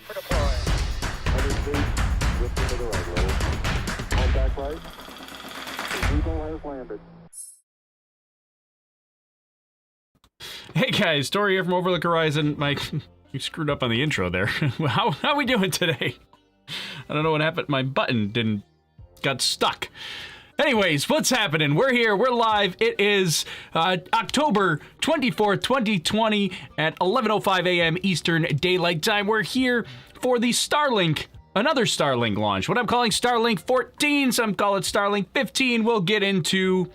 for deploy. 100 feet, just into the right level. Contact light. The Eagle has landed. Hey guys, Tori here from Overlook Horizon. Mike, you screwed up on the intro there. How are we doing today? I don't know what happened. My button got stuck. Anyways, what's happening? We're here. We're live. It is October 24th, 2020 at 11:05 a.m. Eastern Daylight Time. We're here for the Starlink, another Starlink launch. What I'm calling Starlink 14, some call it Starlink 15. We'll get into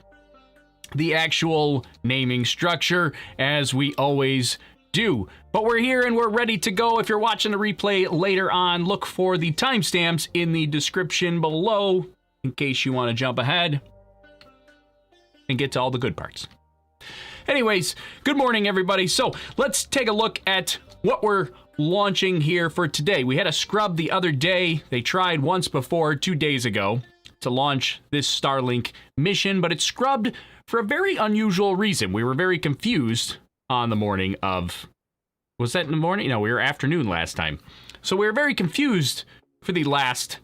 the actual naming structure as we always do. But we're here and we're ready to go. If you're watching the replay later on, look for the timestamps in the description below in case you want to jump ahead and get to all the good parts. Anyways, good morning everybody. So let's take a look at what we're launching here for today. We had a scrub the other day. They tried once before, 2 days ago, to launch this Starlink mission, but it scrubbed for a very unusual reason. We were very confused on the morning of... Was that in the morning? No, we were afternoon last time. So we were very confused for the last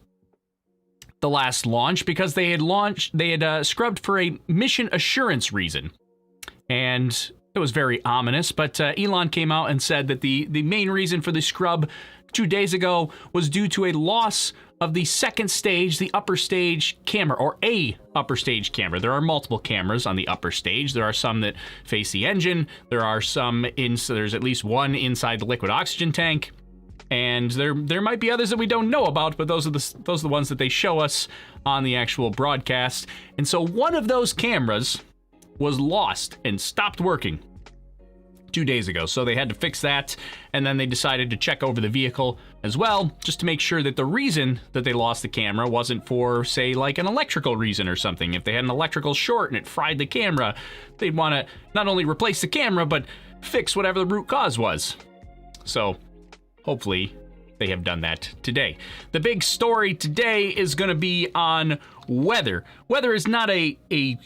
launch because they had scrubbed for a mission assurance reason. And it was very ominous, but Elon came out and said that the main reason for the scrub 2 days ago was due to a loss of the second stage, the upper stage camera, or a upper stage camera. There are multiple cameras on the upper stage. There are some that face the engine. There are some there's at least one inside the liquid oxygen tank. And there might be others that we don't know about, but those are the ones that they show us on the actual broadcast. And so one of those cameras was lost and stopped working 2 days ago, so they had to fix that, and then they decided to check over the vehicle as well, just to make sure that the reason that they lost the camera wasn't for, say, like an electrical reason or something. If they had an electrical short and it fried the camera, they'd want to not only replace the camera, but fix whatever the root cause was. So, hopefully, they have done that today. The big story today is going to be on weather. Weather is not a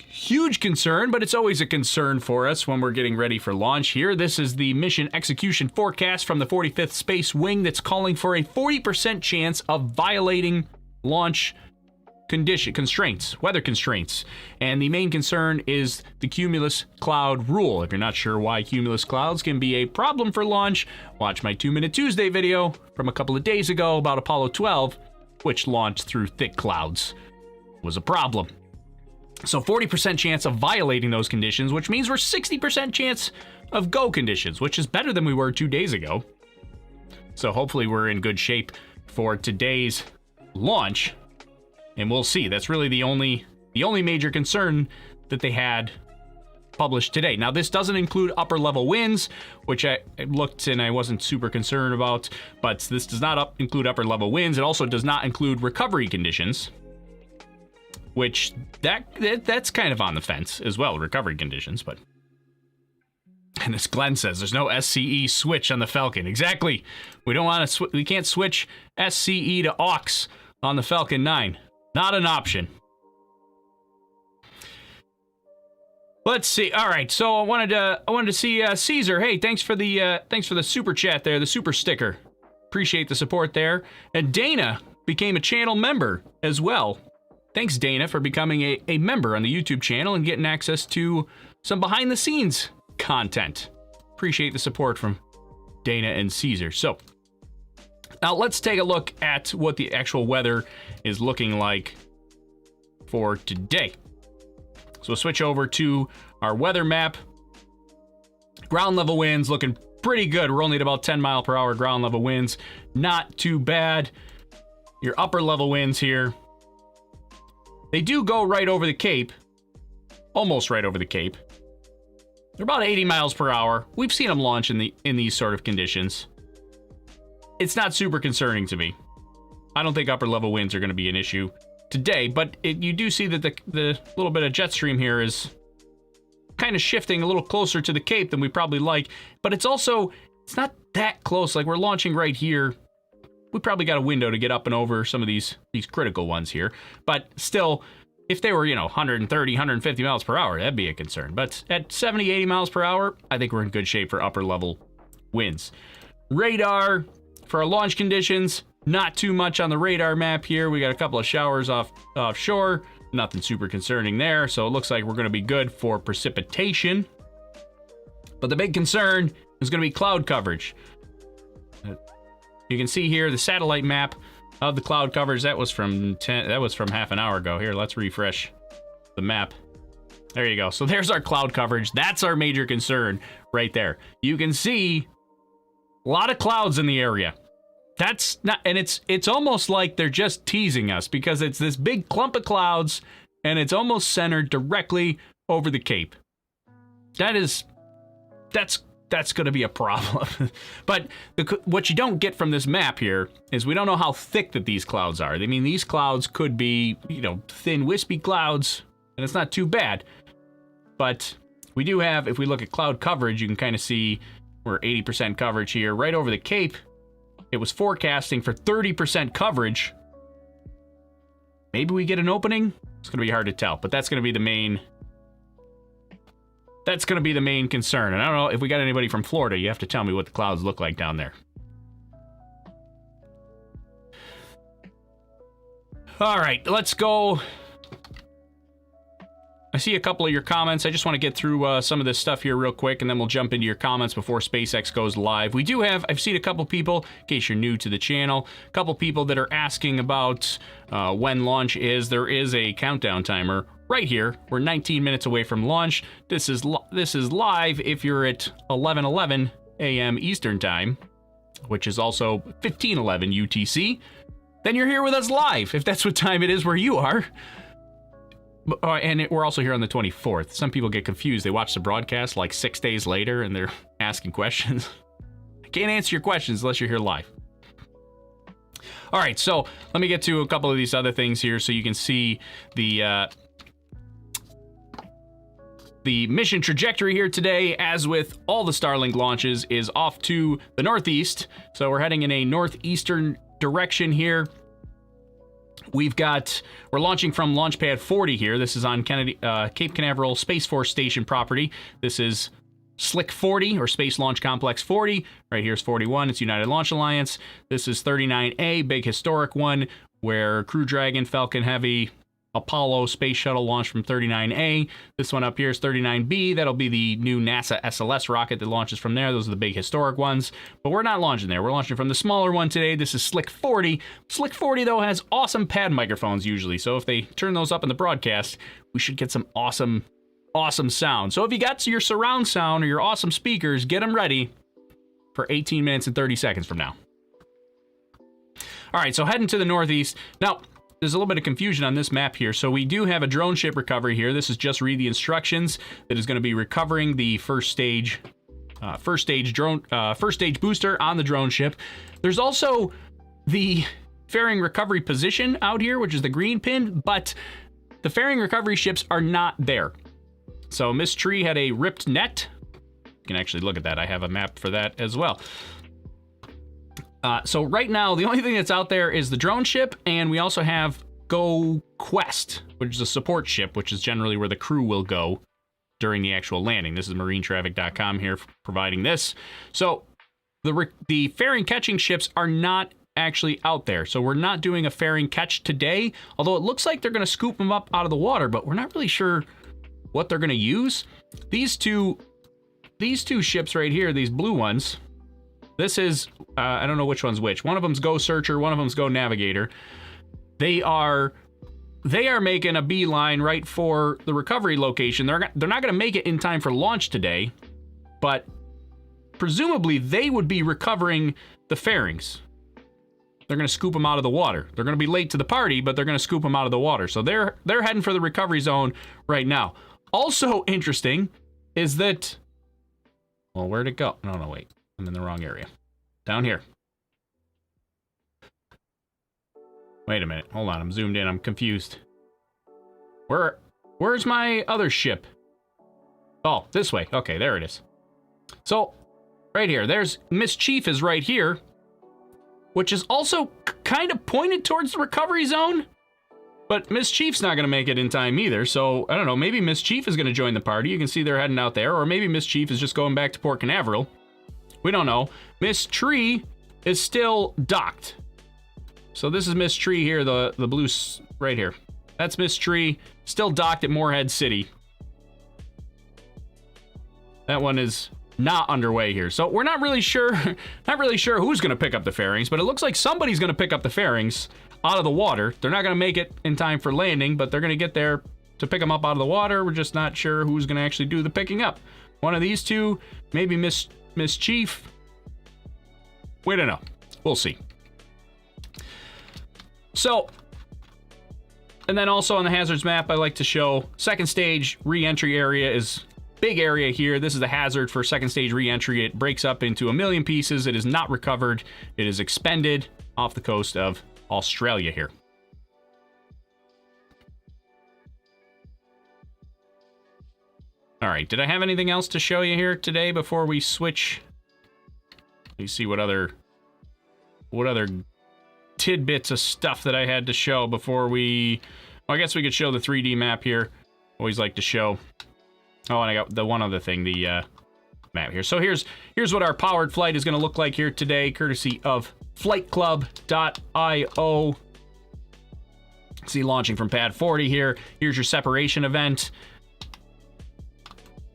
huge concern, but it's always a concern for us when we're getting ready for launch here. This is the mission execution forecast from the 45th Space Wing that's calling for a 40% chance of violating launch weather constraints. And the main concern is the cumulus cloud rule. If you're not sure why cumulus clouds can be a problem for launch, watch my 2-Minute Tuesday video from a couple of days ago about Apollo 12, which launched through thick clouds. It was a problem. So 40% chance of violating those conditions, which means we're 60% chance of go conditions, which is better than we were 2 days ago. So hopefully we're in good shape for today's launch. And we'll see. That's really the only major concern that they had published today. Now, this doesn't include upper level winds, which I looked and I wasn't super concerned about, but this does not include upper level winds. It also does not include recovery conditions, which that's kind of on the fence as well, recovery conditions, but... And as Glenn says, there's no SCE switch on the Falcon. Exactly. We don't want to we can't switch SCE to AUX on the Falcon 9. Not an option. Let's see. All right. So I wanted to see Caesar. Hey, thanks for the super chat there, the super sticker. Appreciate the support there. And Dana became a channel member as well. Thanks, Dana, for becoming a member on the YouTube channel and getting access to some behind the scenes content. Appreciate the support from Dana and Caesar. So now let's take a look at what the actual weather is looking like for today. So we'll switch over to our weather map. Ground level winds looking pretty good. We're only at about 10 mile per hour ground level winds. Not too bad. Your upper level winds here, they do go right over the Cape. Almost right over the Cape. They're about 80 miles per hour. We've seen them launch in these sort of conditions. It's not super concerning to me. I don't think upper level winds are going to be an issue today, but you do see that the little bit of jet stream here is kind of shifting a little closer to the Cape than we probably like, but it's not that close. Like, we're launching right here. We probably got a window to get up and over some of these critical ones here, but still, if they were, 130, 150 miles per hour, that'd be a concern. But at 70, 80 miles per hour, I think we're in good shape for upper level winds. Radar, for our launch conditions, not too much on the radar map here. We got a couple of showers offshore. Nothing super concerning there. So it looks like we're going to be good for precipitation. But the big concern is going to be cloud coverage. You can see here the satellite map of the cloud coverage. That was from half an hour ago. Here, let's refresh the map. There you go. So there's our cloud coverage. That's our major concern right there. You can see a lot of clouds in the area. That's not, and it's almost like they're just teasing us because it's this big clump of clouds and it's almost centered directly over the Cape. That's going to be a problem. But what you don't get from this map here is we don't know how thick that these clouds are. I mean, these clouds could be, thin, wispy clouds, and it's not too bad. But we do have, if we look at cloud coverage, you can kind of see we're 80% coverage here. Right over the Cape, it was forecasting for 30% coverage. Maybe we get an opening? It's going to be hard to tell, but that's going to be the main... That's going to be the main concern. And I don't know if we got anybody from Florida. You have to tell me what the clouds look like down there. All right, let's go. I see a couple of your comments. I just want to get through some of this stuff here real quick, and then we'll jump into your comments before SpaceX goes live. We do have, I've seen a couple people, in case you're new to the channel, a couple people that are asking about when launch is. There is a countdown timer right here. We're 19 minutes away from launch. This is live if you're at 11:11 a.m. Eastern Time, which is also 15:11 UTC. Then you're here with us live, if that's what time it is where you are. And we're also here on the 24th. Some people get confused. They watch the broadcast like 6 days later and they're asking questions. I can't answer your questions unless you're here live. All right, so let me get to a couple of these other things here so you can see the mission trajectory here today, as with all the Starlink launches, is off to the northeast. So we're heading in a northeastern direction here. We're launching from Launch Pad 40 here. This is on Cape Canaveral Space Force Station property. This is Slick 40, or Space Launch Complex 40. Right here's 41, it's United Launch Alliance. This is 39A, big historic one, where Crew Dragon, Falcon Heavy, Apollo Space Shuttle launched from 39A. This one up here is 39B. That'll be the new NASA SLS rocket that launches from there. Those are the big historic ones. But we're not launching there. We're launching from the smaller one today. This is Slick 40. Slick 40, though, has awesome pad microphones usually. So if they turn those up in the broadcast, we should get some awesome sound. So if you got your surround sound or your awesome speakers, get them ready for 18 minutes and 30 seconds from now. All right, so heading to the northeast. Now, there's a little bit of confusion on this map here. So we do have a drone ship recovery here. This is just read the instructions. That is going to be recovering the first stage booster on the drone ship. There's also the fairing recovery position out here, which is the green pin, but the fairing recovery ships are not there. So Miss Tree had a ripped net. You can actually look at that. I have a map for that as well. So right now, the only thing that's out there is the drone ship, and we also have Go Quest, which is a support ship, which is generally where the crew will go during the actual landing. This is marinetraffic.com here providing this. So the fairing catching ships are not actually out there. So we're not doing a fairing catch today, although it looks like they're going to scoop them up out of the water, but we're not really sure what they're going to use. These two ships right here, these blue ones, this is, I don't know which one's which. One of them's Go Searcher, one of them's Go Navigator. They are making a beeline right for the recovery location. They're not going to make it in time for launch today, but presumably they would be recovering the fairings. They're going to scoop them out of the water. They're going to be late to the party, but they're going to scoop them out of the water. So they're heading for the recovery zone right now. Also interesting is that, well, where'd it go? No, wait. I'm in the wrong area. Down here. Wait a minute. Hold on. I'm zoomed in. I'm confused. Where's my other ship? Oh, this way. Okay, there it is. So, right here. There's Miss Chief is right here, which is also kind of pointed towards the recovery zone. But Miss Chief's not going to make it in time either. So, I don't know. Maybe Miss Chief is going to join the party. You can see they're heading out there. Or maybe Miss Chief is just going back to Port Canaveral. We don't know. Miss Tree is still docked. So this is Miss Tree here, the blue right here. That's Miss Tree, still docked at Morehead City. That one is not underway here. So we're not really sure who's going to pick up the fairings, but it looks like somebody's going to pick up the fairings out of the water. They're not going to make it in time for landing, but they're going to get there to pick them up out of the water. We're just not sure who's going to actually do the picking up. One of these two, maybe Miss Chief. We don't know. We'll see. So, and then also on the hazards map, I like to show second stage re-entry area is big area here. This is the hazard for second stage re-entry. It breaks up into a million pieces. It is not recovered. It is expended off the coast of Australia here. All right, did I have anything else to show you here today before we switch? Let me see what other tidbits of stuff that I had to show before we... Well, I guess we could show the 3D map here. Always like to show... Oh, and I got the one other thing, the map here. So here's what our powered flight is going to look like here today, courtesy of flightclub.io. See, launching from pad 40 here. Here's your separation event.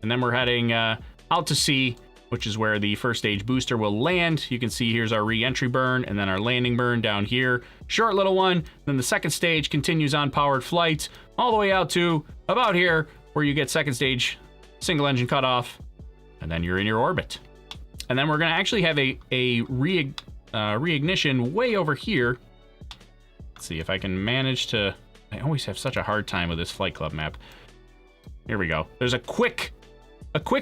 And then we're heading out to sea, which is where the first stage booster will land. You can see here's our re-entry burn and then our landing burn down here. Short little one. Then the second stage continues on powered flight all the way out to about here, where you get second stage single engine cutoff, and then you're in your orbit. And then we're going to actually have a reignition way over here. Let's see if I can manage to... I always have such a hard time with this Flight Club map. Here we go. There's a quick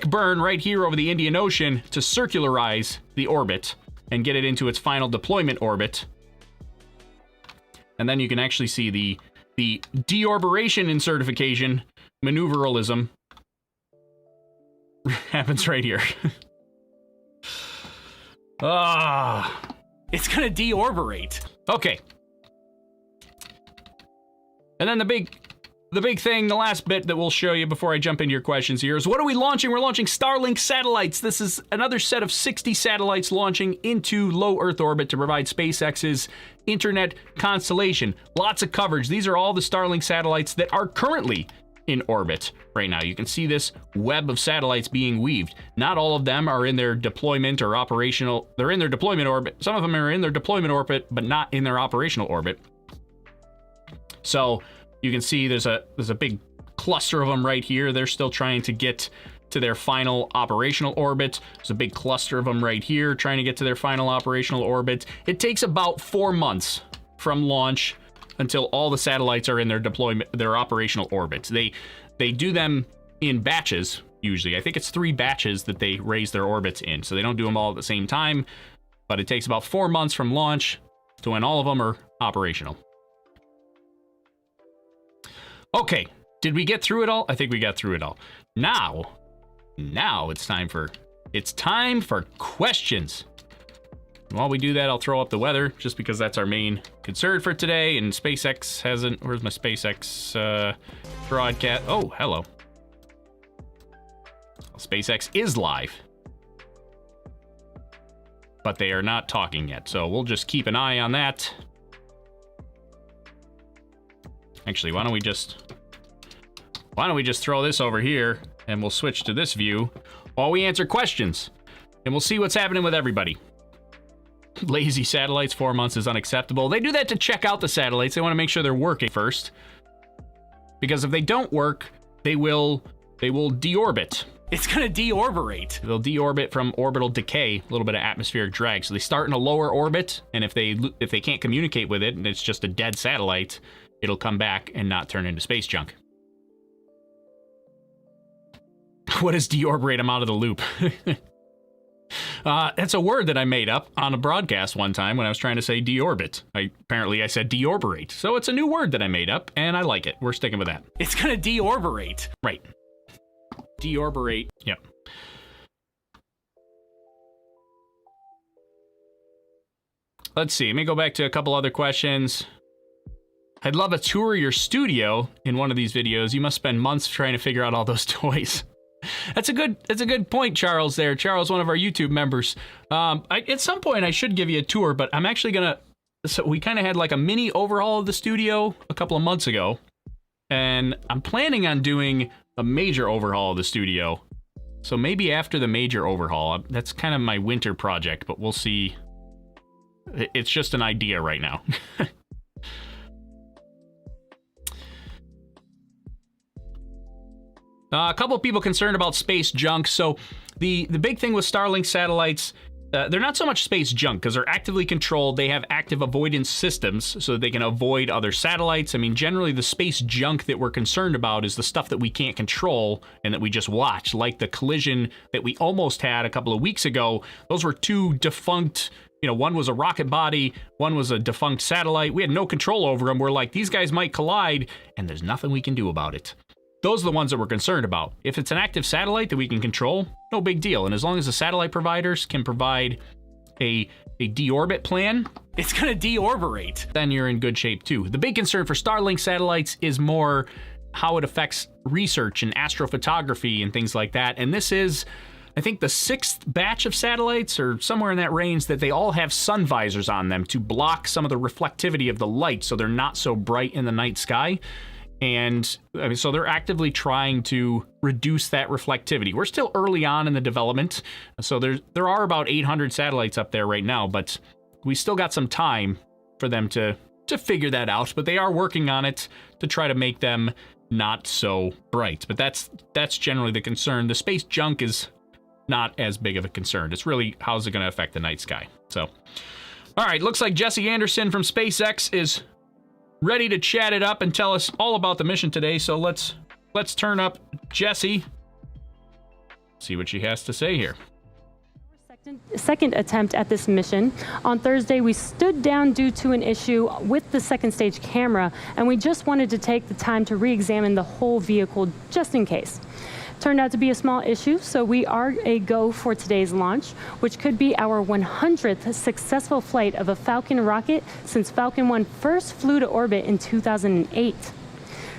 burn right here over the Indian Ocean to circularize the orbit and get it into its final deployment orbit. And then you can actually see the deorbitation in certification maneuveralism happens right here. It's gonna deorbitate. Okay. And then the big thing, the last bit that we'll show you before I jump into your questions here is, what are we launching? We're launching Starlink satellites. This is another set of 60 satellites launching into low Earth orbit to provide SpaceX's internet constellation. Lots of coverage. These are all the Starlink satellites that are currently in orbit right now. You can see this web of satellites being weaved. Not all of them are in their deployment or operational. They're in their deployment orbit. Some of them are in their deployment orbit, but not in their operational orbit. So you can see there's a big cluster of them right here. They're still trying to get to their final operational orbit. There's a big cluster of them right here trying to get to their final operational orbit. It takes about 4 months from launch until all the satellites are in their operational orbits. They do them in batches, usually. I think it's 3 batches that they raise their orbits in, so they don't do them all at the same time, but it takes about 4 months from launch to when all of them are operational. Okay, did we get through it all? I think we got through it all. Now it's time for questions. While we do that, I'll throw up the weather, just because that's our main concern for today, and SpaceX hasn't... Where's my SpaceX broadcast? Oh, hello. SpaceX is live, but they are not talking yet, so we'll just keep an eye on that. Actually, why don't we just throw this over here, and we'll switch to this view while we answer questions, and we'll see what's happening with everybody. Lazy satellites, 4 months is unacceptable. They do that to check out the satellites. They want to make sure they're working first, because if they don't work, they will deorbit. It's gonna deorbitate. They'll deorbit from orbital decay, a little bit of atmospheric drag. So they start in a lower orbit, and if they can't communicate with it, and it's just a dead satellite, it'll come back and not turn into space junk. What is deorbitate? I'm out of the loop. That's a word that I made up on a broadcast one time when I was trying to say deorbit. Apparently I said deorbitate. So it's a new word that I made up, and I like it. We're sticking with that. It's gonna deorbitate. Right. Deorbitate. Yep. Let's see. Let me go back to a couple other questions. I'd love a tour of your studio in one of these videos. You must spend months trying to figure out all those toys. That's a good point, Charles. There, Charles, one of our YouTube members. At some point, I should give you a tour, but I'm actually gonna. So we kind of had like a mini overhaul of the studio a couple of months ago, and I'm planning on doing a major overhaul of the studio. So maybe after the major overhaul, that's kind of my winter project, but we'll see. It's just an idea right now. A couple of people concerned about space junk. So the big thing with Starlink satellites, they're not so much space junk because they're actively controlled. They have active avoidance systems so that they can avoid other satellites. I mean, generally the space junk that we're concerned about is the stuff that we can't control and that we just watch, like the collision that we almost had a couple of weeks ago. Those were two defunct, one was a rocket body, one was a defunct satellite. We had no control over them. We're like, these guys might collide, and there's nothing we can do about it. Those are the ones that we're concerned about. If it's an active satellite that we can control, no big deal. And as long as the satellite providers can provide a deorbit plan, it's going to deorbit, then you're in good shape too. The big concern for Starlink satellites is more how it affects research and astrophotography and things like that. And this is, I think, the 6th batch of satellites or somewhere in that range that they all have sun visors on them to block some of the reflectivity of the light so they're not so bright in the night sky. And I mean, so they're actively trying to reduce that reflectivity. We're still early on in the development, so there are about 800 satellites up there right now, but we still got some time for them to figure that out. But they are working on it to try to make them not so bright. But that's generally the concern. The space junk is not as big of a concern. It's really how's it going to affect the night sky. So, all right, looks like Jesse Anderson from SpaceX is ready to chat it up and tell us all about the mission today. So let's turn up Jesse, see what she has to say here. Second attempt at this mission. On Thursday, we stood down due to an issue with the second stage camera, and we just wanted to take the time to re-examine the whole vehicle just in case. Turned out to be a small issue, so we are a go for today's launch, which could be our 100th successful flight of a Falcon rocket since Falcon 1 first flew to orbit in 2008.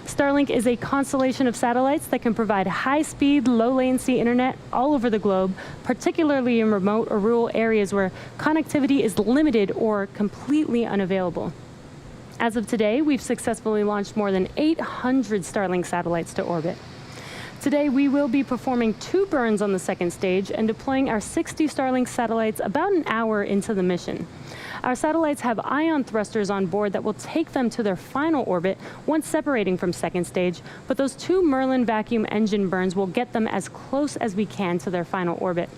Starlink is a constellation of satellites that can provide high-speed, low-latency internet all over the globe, particularly in remote or rural areas where connectivity is limited or completely unavailable. As of today, we've successfully launched more than 800 Starlink satellites to orbit. Today, we will be performing 2 burns on the second stage and deploying our 60 Starlink satellites about an hour into the mission. Our satellites have ion thrusters on board that will take them to their final orbit once separating from second stage, but those 2 Merlin vacuum engine burns will get them as close as we can to their final orbit.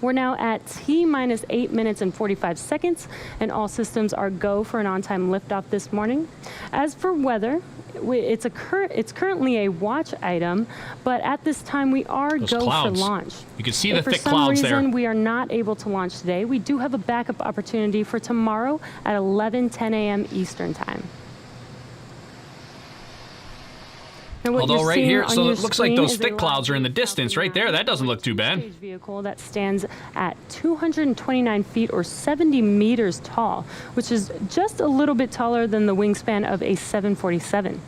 We're now at T-minus 8 minutes and 45 seconds, and all systems are go for an on-time liftoff this morning. As for weather, it's currently a watch item, but at this time we are those go clouds. for launch. You can see the thick clouds there. For some reason, there. we are not able to launch today. We do have a backup opportunity for tomorrow at 11:10 a.m. Eastern time. Although right here, so it looks like those thick clouds are in the distance right there. That doesn't look too bad. Vehicle that stands at 229 feet or 70 meters tall, which is just a little bit taller than the wingspan of a 747.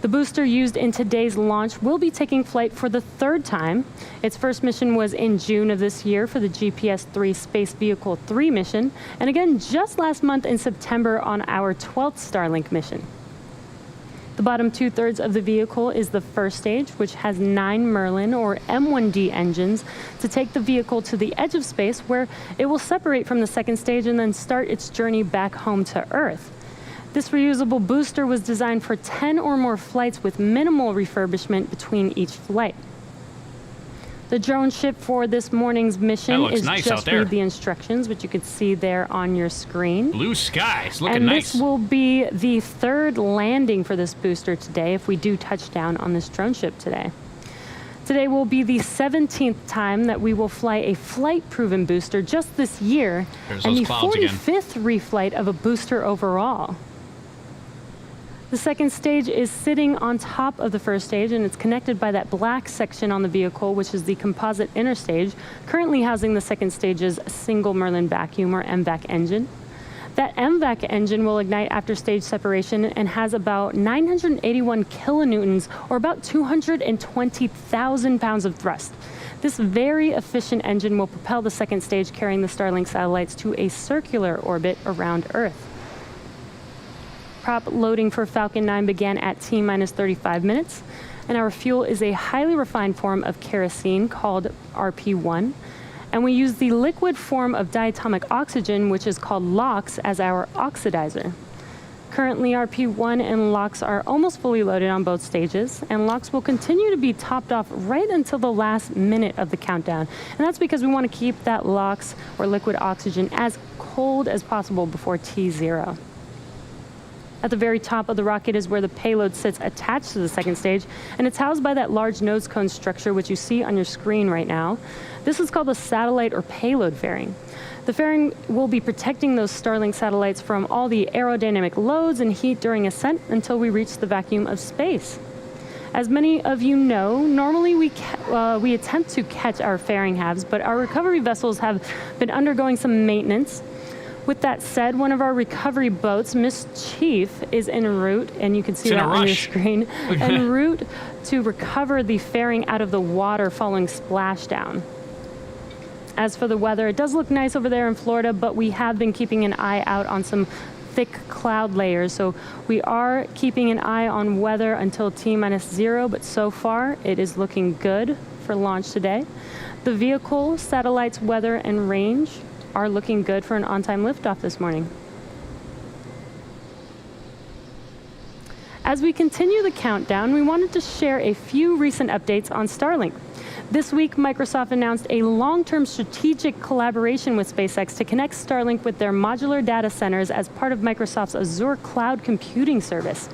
The booster used in today's launch will be taking flight for the 3rd time. Its first mission was in June of this year for the GPS-3 Space Vehicle 3 mission, and again just last month in September on our 12th Starlink mission. The bottom 2/3 of the vehicle is the first stage, which has 9 Merlin or M1D engines to take the vehicle to the edge of space where it will separate from the second stage and then start its journey back home to Earth. This reusable booster was designed for 10 or more flights with minimal refurbishment between each flight. The drone ship for this morning's mission is nice just read the instructions, which you can see there on your screen. Blue skies, looking and nice. This will be the 3rd landing for this booster today if we do touch down on this drone ship today. Today will be the 17th time that we will fly a flight-proven booster just this year, and the 45th reflight of a booster overall. The second stage is sitting on top of the first stage, and it's connected by that black section on the vehicle, which is the composite inner stage, currently housing the second stage's single Merlin vacuum or MVAC engine. That MVAC engine will ignite after stage separation and has about 981 kilonewtons, or about 220,000 pounds of thrust. This very efficient engine will propel the second stage, carrying the Starlink satellites to a circular orbit around Earth. Prop loading for Falcon 9 began at T-minus 35 minutes, and our fuel is a highly refined form of kerosene called RP1. And we use the liquid form of diatomic oxygen, which is called LOX, as our oxidizer. Currently, RP1 and LOX are almost fully loaded on both stages, and LOX will continue to be topped off right until the last minute of the countdown. And that's because we want to keep that LOX, or liquid oxygen, as cold as possible before T0. At the very top of the rocket is where the payload sits attached to the second stage, and it's housed by that large nose cone structure which you see on your screen right now. This is called the satellite or payload fairing. The fairing will be protecting those Starlink satellites from all the aerodynamic loads and heat during ascent until we reach the vacuum of space. As many of you know, normally we attempt to catch our fairing halves, but our recovery vessels have been undergoing some maintenance. With that said, one of our recovery boats, Miss Chief, is en route, and you can see that on your screen, en route to recover the fairing out of the water following splashdown. As for the weather, it does look nice over there in Florida, but we have been keeping an eye out on some thick cloud layers, so we are keeping an eye on weather until T-0, but so far it is looking good for launch today. The vehicle, satellites, weather, and range are looking good for an on-time liftoff this morning. As we continue the countdown, we wanted to share a few recent updates on Starlink. This week, Microsoft announced a long-term strategic collaboration with SpaceX to connect Starlink with their modular data centers as part of Microsoft's Azure cloud computing service.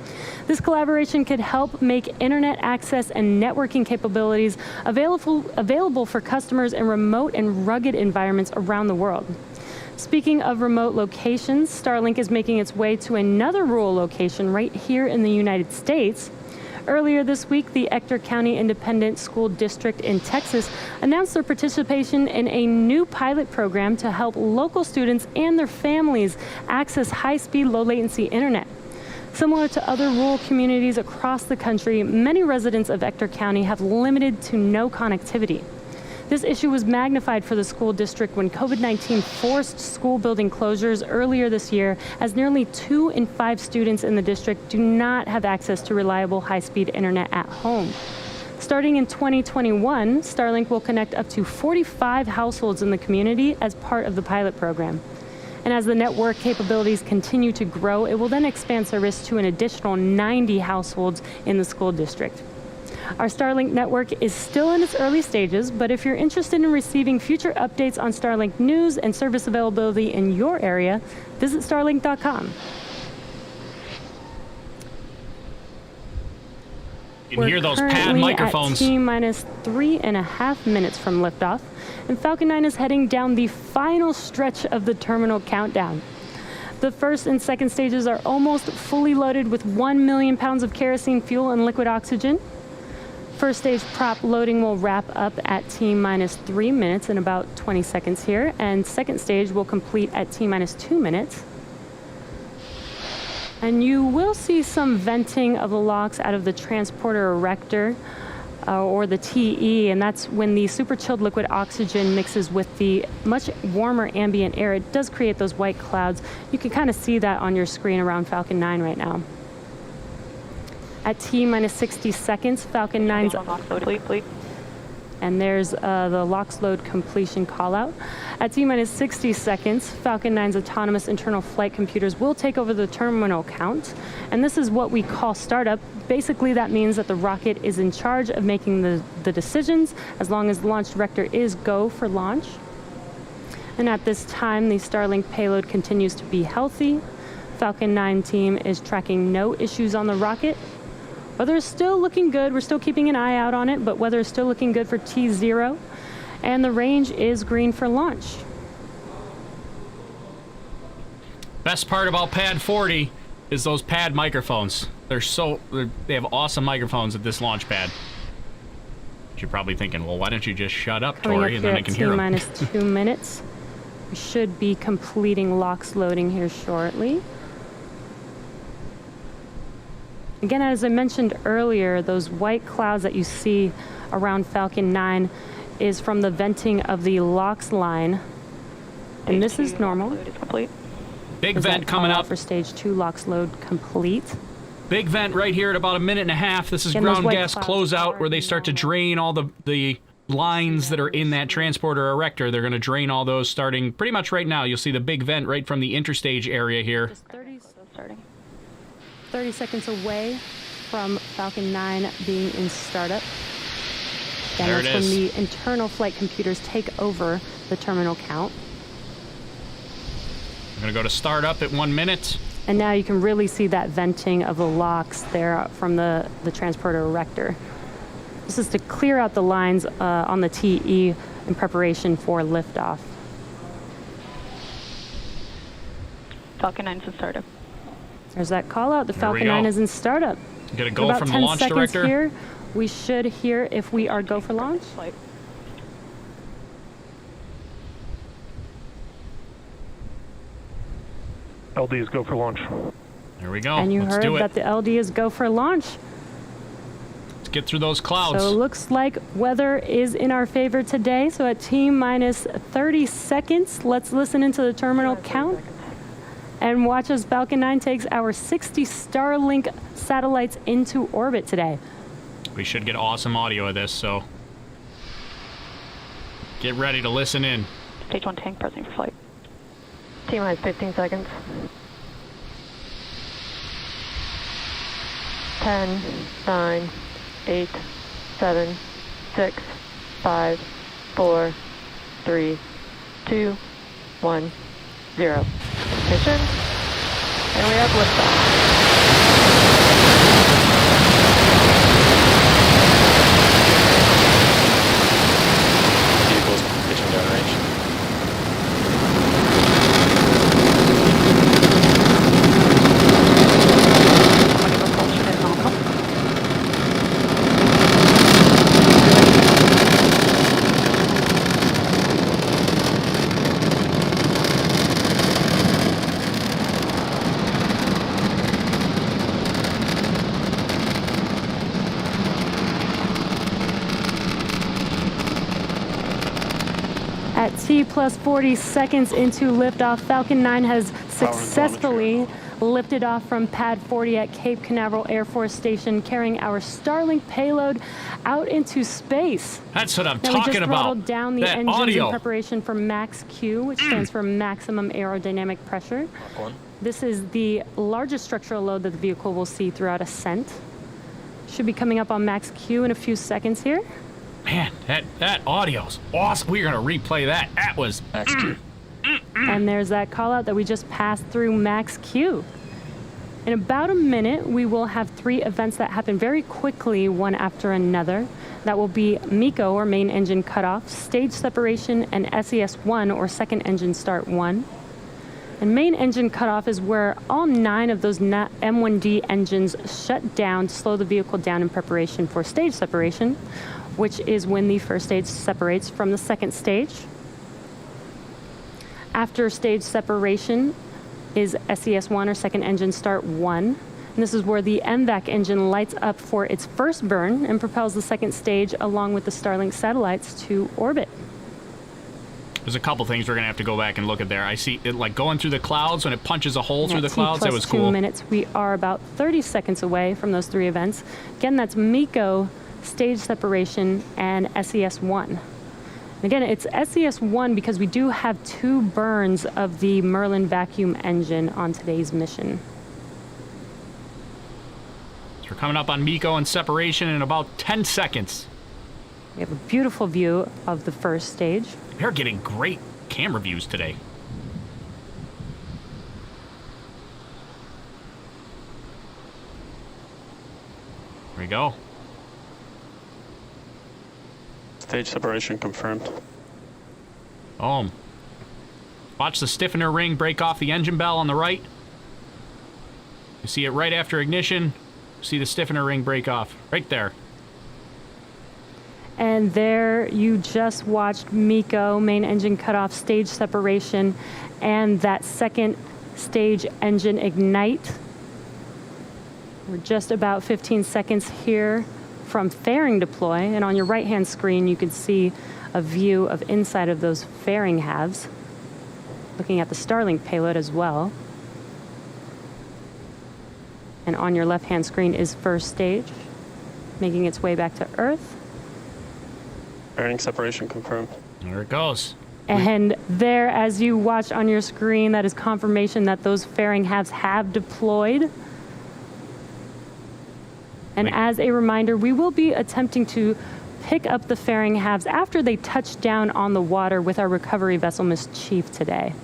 This collaboration could help make internet access and networking capabilities available for customers in remote and rugged environments around the world. Speaking of remote locations, Starlink is making its way to another rural location right here in the United States. Earlier this week, the Ector County Independent School District in Texas announced their participation in a new pilot program to help local students and their families access high-speed, low-latency internet. Similar to other rural communities across the country, many residents of Ector County have limited to no connectivity. This issue was magnified for the school district when COVID-19 forced school building closures earlier this year, as nearly 2 in 5 students in the district do not have access to reliable high-speed internet at home. Starting in 2021, Starlink will connect up to 45 households in the community as part of the pilot program. And as the network capabilities continue to grow, it will then expand service to an additional 90 households in the school district. Our Starlink network is still in its early stages, but if you're interested in receiving future updates on Starlink news and service availability in your area, visit starlink.com. You can hear those pad microphones. We're currently at T-3.5 minutes from liftoff, and Falcon 9 is heading down the final stretch of the terminal countdown. The first and second stages are almost fully loaded with 1 million pounds of kerosene fuel and liquid oxygen. First stage prop loading will wrap up at T-3 minutes in about 20 seconds here, and second stage will complete at T-2 minutes. And you will see some venting of the LOX out of the transporter erector, or the TE, and that's when the super chilled liquid oxygen mixes with the much warmer ambient air. It does create those white clouds. You can kind of see that on your screen around Falcon 9 right now. At T-60 seconds, Falcon 9's... And there's the LOX load completion callout. At T-60 seconds, Falcon 9's autonomous internal flight computers will take over the terminal count. And this is what we call startup. Basically, that means that the rocket is in charge of making the decisions as long as the launch director is go for launch. And at this time, the Starlink payload continues to be healthy. Falcon 9 team is tracking no issues on the rocket. Weather is still looking good. We're still keeping an eye out on it, but weather is still looking good for T0. And the range is green for launch. Best part about Pad 40 is those pad microphones. They have awesome microphones at this launch pad. You're probably thinking, well, why don't you just shut up, Tori, and then I can hear them. T-2 minutes. We should be completing LOX loading here shortly. Again, as I mentioned earlier, those white clouds that you see around Falcon 9 is from the venting of the LOX line. And this is normal. Big Is vent that coming call out up. for stage 2 LOX load complete. Big vent right here at about a minute and a half. This is Again, those ground white gas clouds closeout are where they start to normal. drain all the lines that are in that transporter erector. They're going to drain all those starting pretty much right now. You'll see the big vent right from the interstage area here. Just 30 seconds away from Falcon 9 being in startup. Again, There it that's when is. the internal flight computers take over the terminal count. I'm going to go to startup at 1 minute. And now you can really see that venting of the LOX there from the transporter erector. This is to clear out the lines on the TE in preparation for liftoff. Falcon 9's in startup. There's that call out. The There we Falcon 9 go. is in startup. Get a In go about from the 10 launch seconds director. here, we should hear if we are go for launch. Flight. LDs go for launch. There we go. And you Let's heard do it. that the LD is go for launch. Let's get through those clouds. So it looks like weather is in our favor today. So at T minus 30 seconds, let's listen into the terminal count and watch as Falcon 9 takes our 60 Starlink satellites into orbit today. We should get awesome audio of this, so get ready to listen in. Stage 1 tank pressing for flight. T-minus 15 seconds. 10, 9, 8, 7, 6, 5, 4, 3, 2, 1, 0. Ignition. And we have liftoff. Vehicles pitching downrange. Mechanical propulsion is nominal. At T plus 40 seconds into liftoff, Falcon 9 has successfully lifted off from Pad 40 at Cape Canaveral Air Force Station, carrying our Starlink payload out into space. That's what I'm Now we talking just about. throttled down the That engines audio. in preparation for Max Q, which stands for maximum aerodynamic pressure. Mach 1. This is the largest structural load that the vehicle will see throughout ascent. Should be coming up on Max Q in a few seconds here. Man, that audio's awesome. We're gonna replay that. That was Max Q. And there's that call out that we just passed through Max Q. In about a minute, we will have 3 events that happen very quickly, one after another. That will be MECO, or main engine cutoff, stage separation, and SES-1, or second engine start 1. And main engine cutoff is where all 9 of those M1D engines shut down to slow the vehicle down in preparation for stage separation, which is when the first stage separates from the second stage. After stage separation is SES-1, or second engine start 1. And this is where the MVAC engine lights up for its first burn and propels the second stage along with the Starlink satellites to orbit. There's a couple things we're gonna have to go back and look at there. I see it like going through the clouds when it punches a hole through At the T clouds. That plus was 2 cool. minutes, we are about 30 seconds away from those 3 events. Again, that's MECO, stage separation, and SES-1. And again, it's SES-1 because we do have 2 burns of the Merlin vacuum engine on today's mission. So we're coming up on MECO and separation in about 10 seconds. We have a beautiful view of the first stage. They're getting great camera views today. There we go. Stage separation confirmed. Boom. Watch the stiffener ring break off the engine bell on the right. You see it right after ignition. See the stiffener ring break off. Right there. And there you just watched MECO, main engine cutoff, stage separation, and that second stage engine ignite. We're just about 15 seconds here from fairing deploy, and on your right-hand screen you can see a view of inside of those fairing halves, looking at the Starlink payload as well. And on your left-hand screen is first stage, making its way back to Earth. Fairing separation confirmed. There it goes. And there, as you watch on your screen, that is confirmation that those fairing halves have deployed. And as a reminder, we will be attempting to pick up the fairing halves after they touch down on the water with our recovery vessel, Miss Chief, today.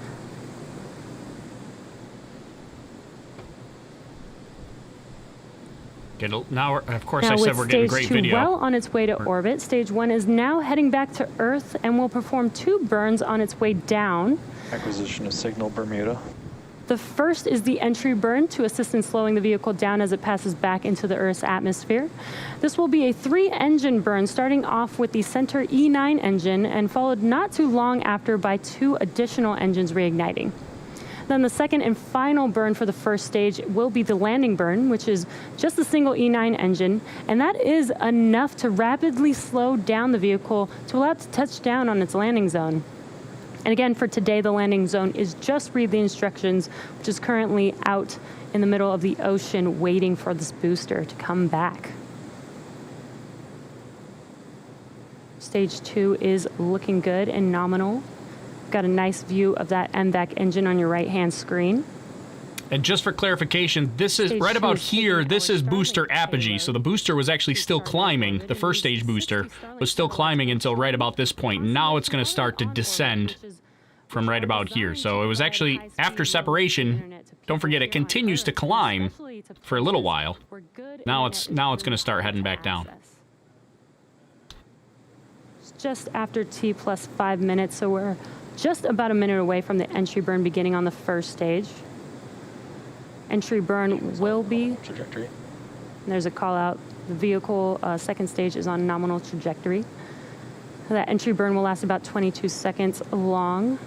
Now, of course, Now, I said with we're getting stage great 2 video. well on its way to orbit, stage 1 is now heading back to Earth and will perform 2 burns on its way down. Acquisition of signal Bermuda. The first is the entry burn to assist in slowing the vehicle down as it passes back into the Earth's atmosphere. This will be a 3-engine burn, starting off with the center E9 engine and followed not too long after by 2 additional engines reigniting. Then the second and final burn for the first stage will be the landing burn, which is just a single E9 engine, and that is enough to rapidly slow down the vehicle to allow it to touch down on its landing zone. And again, for today, the landing zone is just read the instructions, which is currently out in the middle of the ocean waiting for this booster to come back. Stage 2 is looking good and nominal. Got a nice view of that MVAC engine on your right-hand screen. And just for clarification, this is Stage right 2 about is here. taking This our is booster Starlink apogee. payload So the booster was actually to still Starlink climbing. orbit, The and first these stage booster 60 Starlink was still satellites climbing until right about this point. Now it's going to start to on orbit, descend which is from right about here. So it was actually after separation. Don't forget, it continues to climb for a little while. Now it's going to start heading back down. It's just after T plus 5 minutes, so we're just about a minute away from the entry burn beginning on the first stage. Entry burn will be, Trajectory. there's a call out, the vehicle second stage is on nominal trajectory. That entry burn will last about 22 seconds long.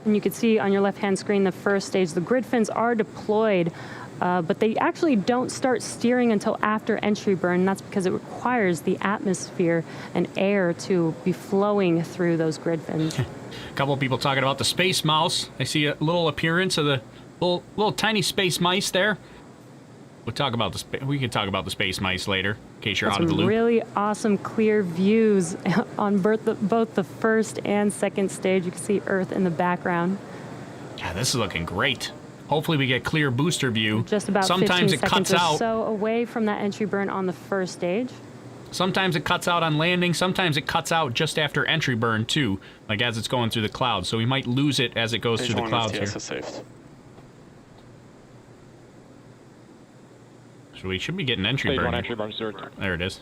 And you can see on your left-hand screen the first stage, the grid fins are deployed, but they actually don't start steering until after entry burn. That's because it requires the atmosphere and air to be flowing through those grid fins. A couple of people talking about the space mouse. I see a little appearance of the little tiny space mice there. We can talk about the space mice later, in case you're out of the Some loop. really awesome clear views on both the first and second stage. You can see Earth in the background. Yeah, this is looking great. Hopefully we get clear booster view. Just about Sometimes 15 it cuts seconds or out. so away from that entry burn on the first stage. Sometimes it cuts out on landing. Sometimes it cuts out just after entry burn too, like as it's going through the clouds. So we might lose it as it goes Stage through the 1 clouds here. STS is saved. So we should be getting entry Stage burn. 1 here. entry burn zero. There it is.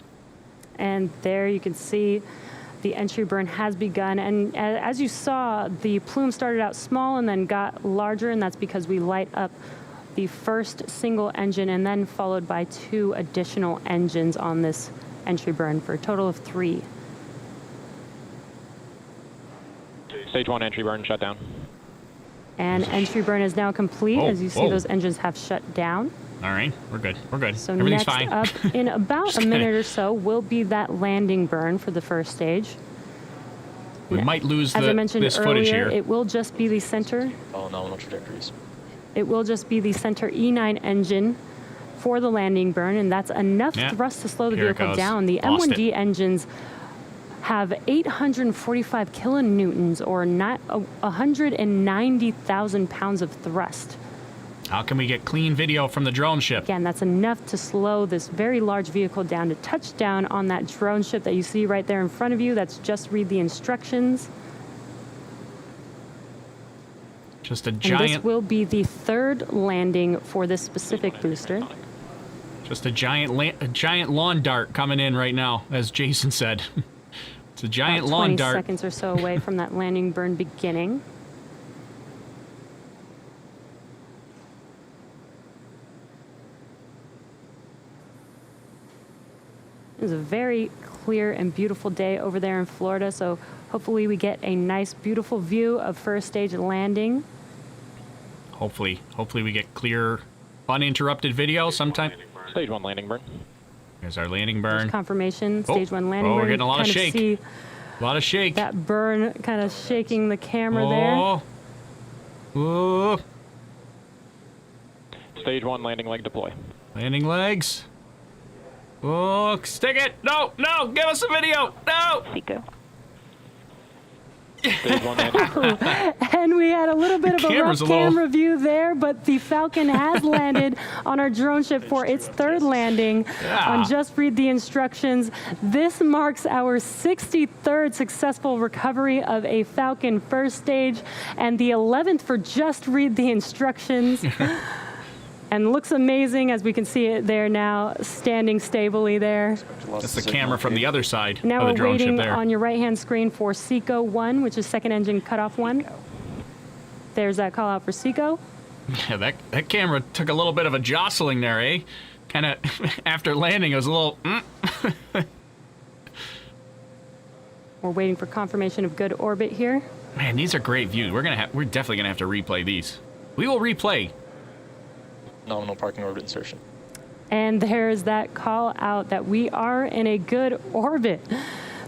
And there you can see the entry burn has begun. And as you saw, the plume started out small and then got larger, and that's because we light up the first single engine and then followed by 2 additional engines on this entry burn for a total of 3. Stage 1 entry burn shut down. And entry burn is now complete. Oh, As you see, whoa. those engines have shut down. All right, we're good. We're good. So Everything's next fine. up, in about Just a gonna- minute or so, will be that landing burn for the first stage. We might lose As I mentioned this footage earlier, here. it will just be the center. All nominal trajectories. It will just be the center E9 engine for the landing burn, and that's enough Yeah. thrust to slow the Here it vehicle goes. down. The Lost M1D engines have 845 kilonewtons, or 190,000 pounds of thrust. How can we get clean video from the drone ship? Again, that's enough to slow this very large vehicle down to touch down on that drone ship that you see right there in front of you. That's just read the instructions. Just a And this giant, will be the 3rd landing for this specific booster. just a giant lawn dart coming in right now, as Jason said. It's a giant About lawn 20 dart. seconds or so away from that landing burn beginning. It was a very clear and beautiful day over there in Florida, so hopefully we get a nice, beautiful view of first stage landing. Hopefully we get clear, uninterrupted video sometime. Stage 1 landing burn. Here's our landing burn. Confirmation, stage 1 landing. we're burn. getting a lot of Kind shake. See A lot of shake. that burn kind of shaking the camera there. Oh. Stage 1 landing leg deploy. Landing legs. Oh, stick it. No, give us a video. No. Seco. Stage 1 landing. And we had a little bit of a rough camera's a little- camera view there, but the Falcon has landed on our drone ship for its third landing on Just Read the Instructions. This marks our 63rd successful recovery of a Falcon first stage and the 11th for Just Read the Instructions. And looks amazing as we can see it there now, standing stably there. That's the camera from the other side Now of the we're drone ship waiting there. on your right-hand screen for SECO 1, which is second engine cutoff 1. There's that call out for SECO. Yeah, that camera took a little bit of a jostling there, eh? Kind of after landing, it was a little. We're waiting for confirmation of good orbit here. Man, these are great views. We're definitely gonna have to replay these. We will replay. Nominal parking orbit insertion. And there's that call out that we are in a good orbit.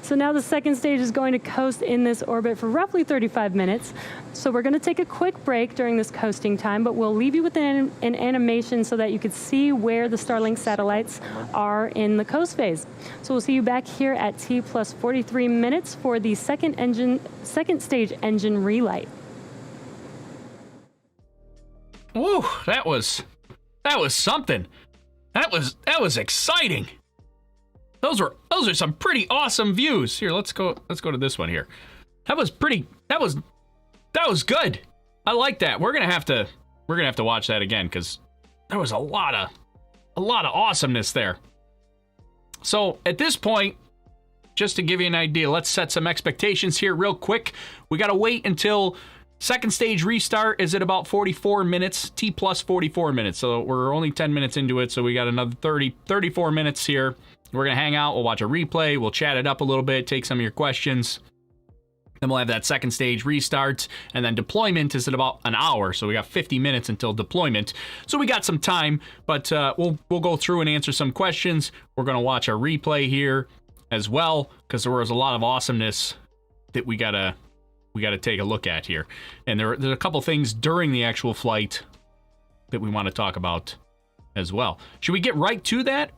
So now the second stage is going to coast in this orbit for roughly 35 minutes. So we're going to take a quick break during this coasting time, but we'll leave you with an animation so that you can see where the Starlink satellites are in the coast phase. So we'll see you back here at T plus 43 minutes for the second stage engine relight. Woo, that was something. That was exciting. Those are some pretty awesome views. Here, let's go to this one here. That was good. I like that. We're gonna have to watch that again because there was a lot of awesomeness there. So at this point, just to give you an idea, let's set some expectations here real quick. We gotta wait until second stage restart is at about 44 minutes, T plus 44 minutes. So we're only 10 minutes into it, so we got another 34 minutes here. We're going to hang out, we'll watch a replay, we'll chat it up a little bit, take some of your questions. Then we'll have that second stage restart, and then deployment is at about an hour, so we got 50 minutes until deployment. So we got some time, but we'll go through and answer some questions. We're going to watch a replay here as well, because there was a lot of awesomeness that we gotta take a look at here. And there's a couple things during the actual flight that we want to talk about as well. Should we get right to that?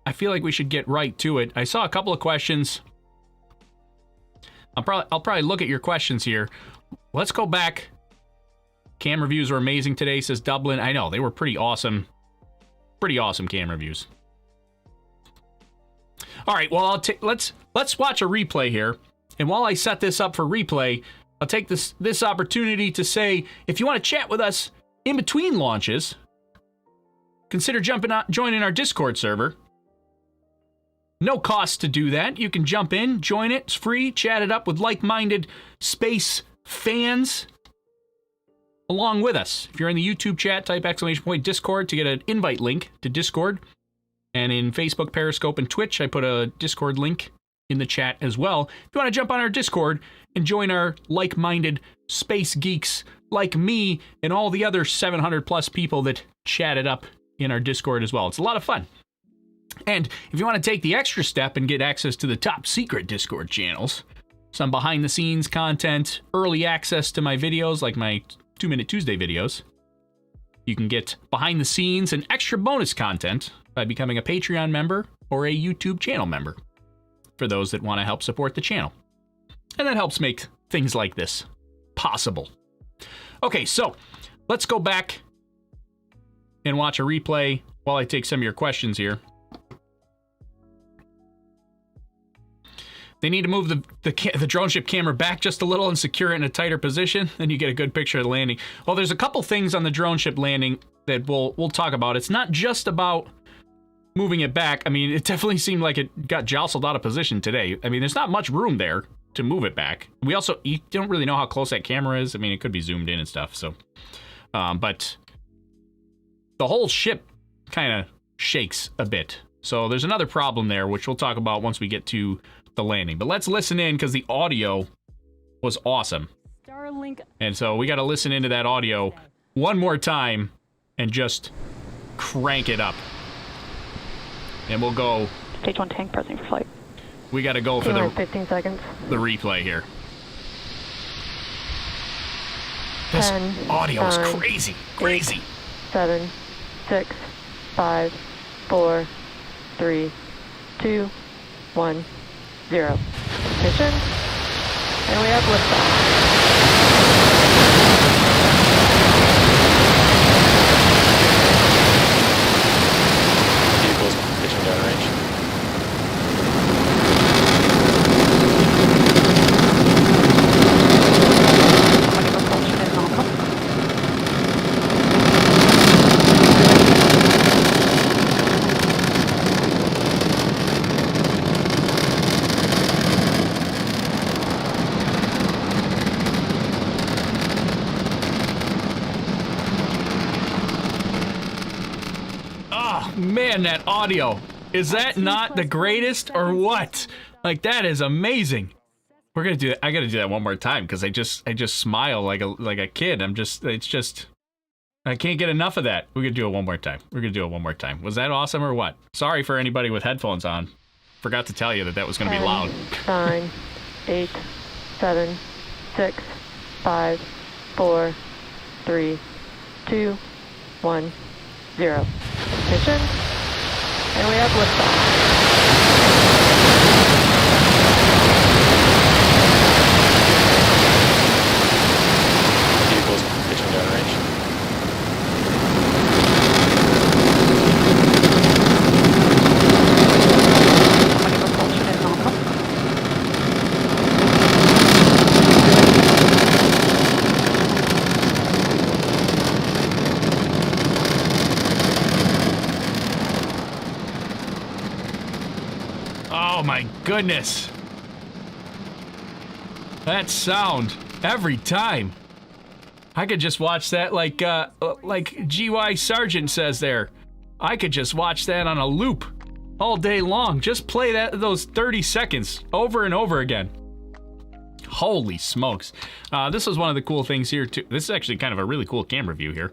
I feel like we should get right to it. I saw a couple of questions. I'll probably look at your questions here. Let's go back. Camera views were amazing today, says Dublin. I know, they were pretty awesome. Pretty awesome camera views. All right, well, let's watch a replay here. And while I set this up for replay, I'll take this opportunity to say, if you want to chat with us in between launches, consider joining our Discord server. No cost to do that. You can jump in, join it. It's free. Chat it up with like-minded space fans along with us. If you're in the YouTube chat, type !Discord to get an invite link to Discord. And in Facebook, Periscope, and Twitch, I put a Discord link in the chat as well. If you want to jump on our Discord and join our like-minded space geeks like me and all the other 700 plus people that chatted up in our Discord as well. It's a lot of fun. And if you want to take the extra step and get access to the top secret Discord channels, some behind the scenes content, early access to my videos like my 2 Minute Tuesday videos, you can get behind the scenes and extra bonus content by becoming a Patreon member or a YouTube channel member for those that want to help support the channel. And that helps make things like this possible. Okay, so let's go back and watch a replay while I take some of your questions here. They need to move the drone ship camera back just a little and secure it in a tighter position. Then you get a good picture of the landing. Well, there's a couple things on the drone ship landing that we'll talk about. It's not just about moving it back. I mean, it definitely seemed like it got jostled out of position today. I mean, there's not much room there to move it back. You don't really know how close that camera is. I mean, it could be zoomed in and stuff. So, but the whole ship kind of shakes a bit So there's another problem there, which we'll talk about once we get to the landing. But let's listen in because the audio was awesome. Starlink And so we got to listen into that audio one more time and just crank it up. And we'll go, Stage 1 tank present for flight. we got to go for T-minus the 15 seconds. replay here. This 10, audio is 9, crazy, crazy. 7, 6, 5, 4, 3, 2, 1, 0. Ignition. And we have liftoff. Vehicles pitching downrange. Running propulsion is nominal. Oh, man, that audio. Is that not the greatest or what? Like, that is amazing. We're going to do that. I got to do that one more time because I just smile like a kid. It's just, I can't get enough of that. We're going to do it one more time. We're going to do it one more time. Was that awesome or what? Sorry for anybody with headphones on. Forgot to tell you that was going to be 10, loud. 9, 8, 7, 6, 5, 4, 3, 2, 1, 0. Ignition. And we have liftoff. Vehicles pitching downrange. Running propulsion is nominal. Oh my goodness. That sound every time. I could just watch that like GY Sargent says there. I could just watch that on a loop all day long. Just play those 30 seconds over and over again. Holy smokes. This is one of the cool things here too. This is actually kind of a really cool camera view here.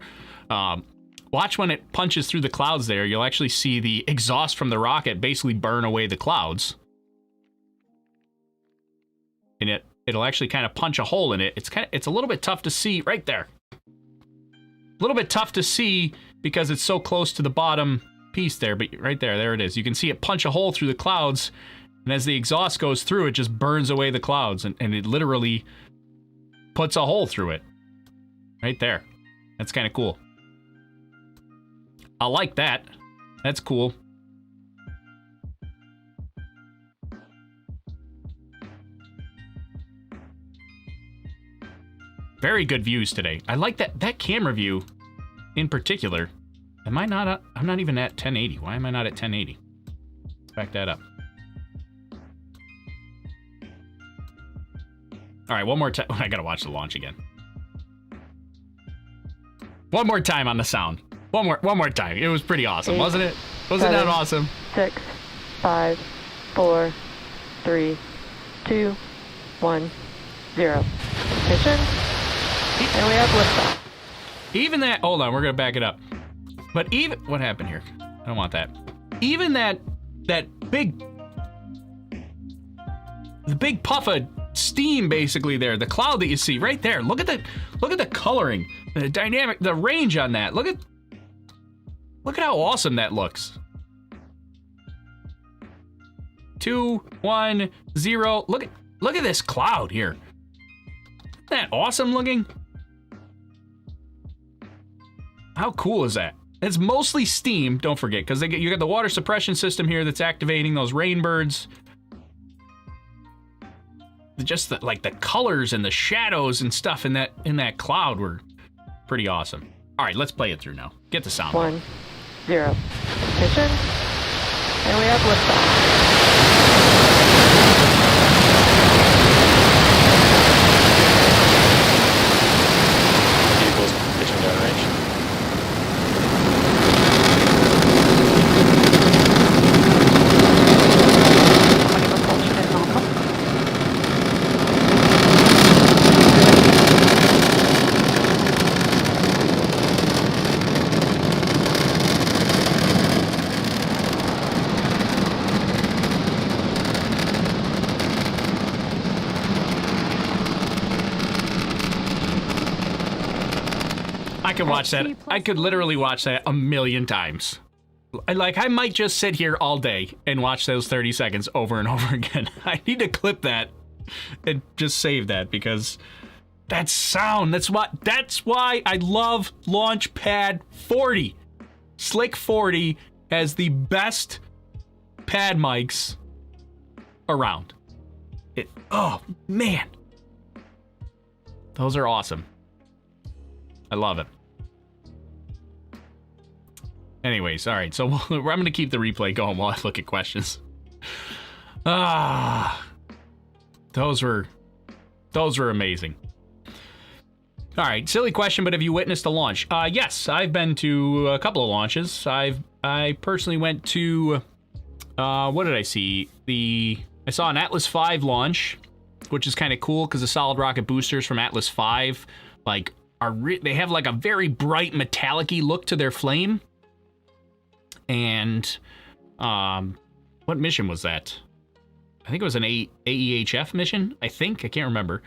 Watch when it punches through the clouds there. You'll actually see the exhaust from the rocket basically burn away the clouds. And it'll actually kind of punch a hole in it. It's a little bit tough to see right there. A little bit tough to see because it's so close to the bottom piece there, but right there it is. You can see it punch a hole through the clouds, and as the exhaust goes through, it just burns away the clouds, and it literally puts a hole through it. Right there. That's kind of cool. I like that. That's cool. Very good views today. I like that camera view in particular. I'm not even at 1080. Why am I not at 1080? Let's back that up. All right, one more time. I gotta watch the launch again. One more time on the sound. One more time. It was pretty awesome, wasn't it? Wasn't that 7, awesome? 6, 5, 4, 3, 2, 1, 0. Ignition. And we have liftoff. Even that, hold on, we're gonna back it up. But even, what happened here? I don't want that. Even the big puff of steam basically there, the cloud that you see right there. Look at the coloring, the dynamic, the range on that. Look at how awesome that looks. 2, 1, 0. Look at this cloud here. Isn't that awesome looking? How cool is that? It's mostly steam, don't forget, because you got the water suppression system here that's activating those rainbirds. Just the colors and the shadows and stuff in that cloud were pretty awesome. All right, let's play it through now. Get the sound. 1, 0. Ignition. And we have liftoff. Vehicles pitching downrange. could watch that. C++. I could literally watch that a million times. I might just sit here all day and watch those 30 seconds over and over again. I need to clip that and just save that because that sound. That's why I love Launchpad 40. Slick 40 has the best pad mics around. Oh man, those are awesome. I love it. Anyways, all right, so I'm going to keep the replay going while I look at questions. Those were amazing. All right, silly question, but have you witnessed a launch? Yes, I've been to a couple of launches. I personally went to, what did I see? I saw an Atlas V launch, which is kind of cool because the solid rocket boosters from Atlas V, like, they have like a very bright metallic-y look to their flame. And what mission was that? I think it was an AEHF mission. I can't remember.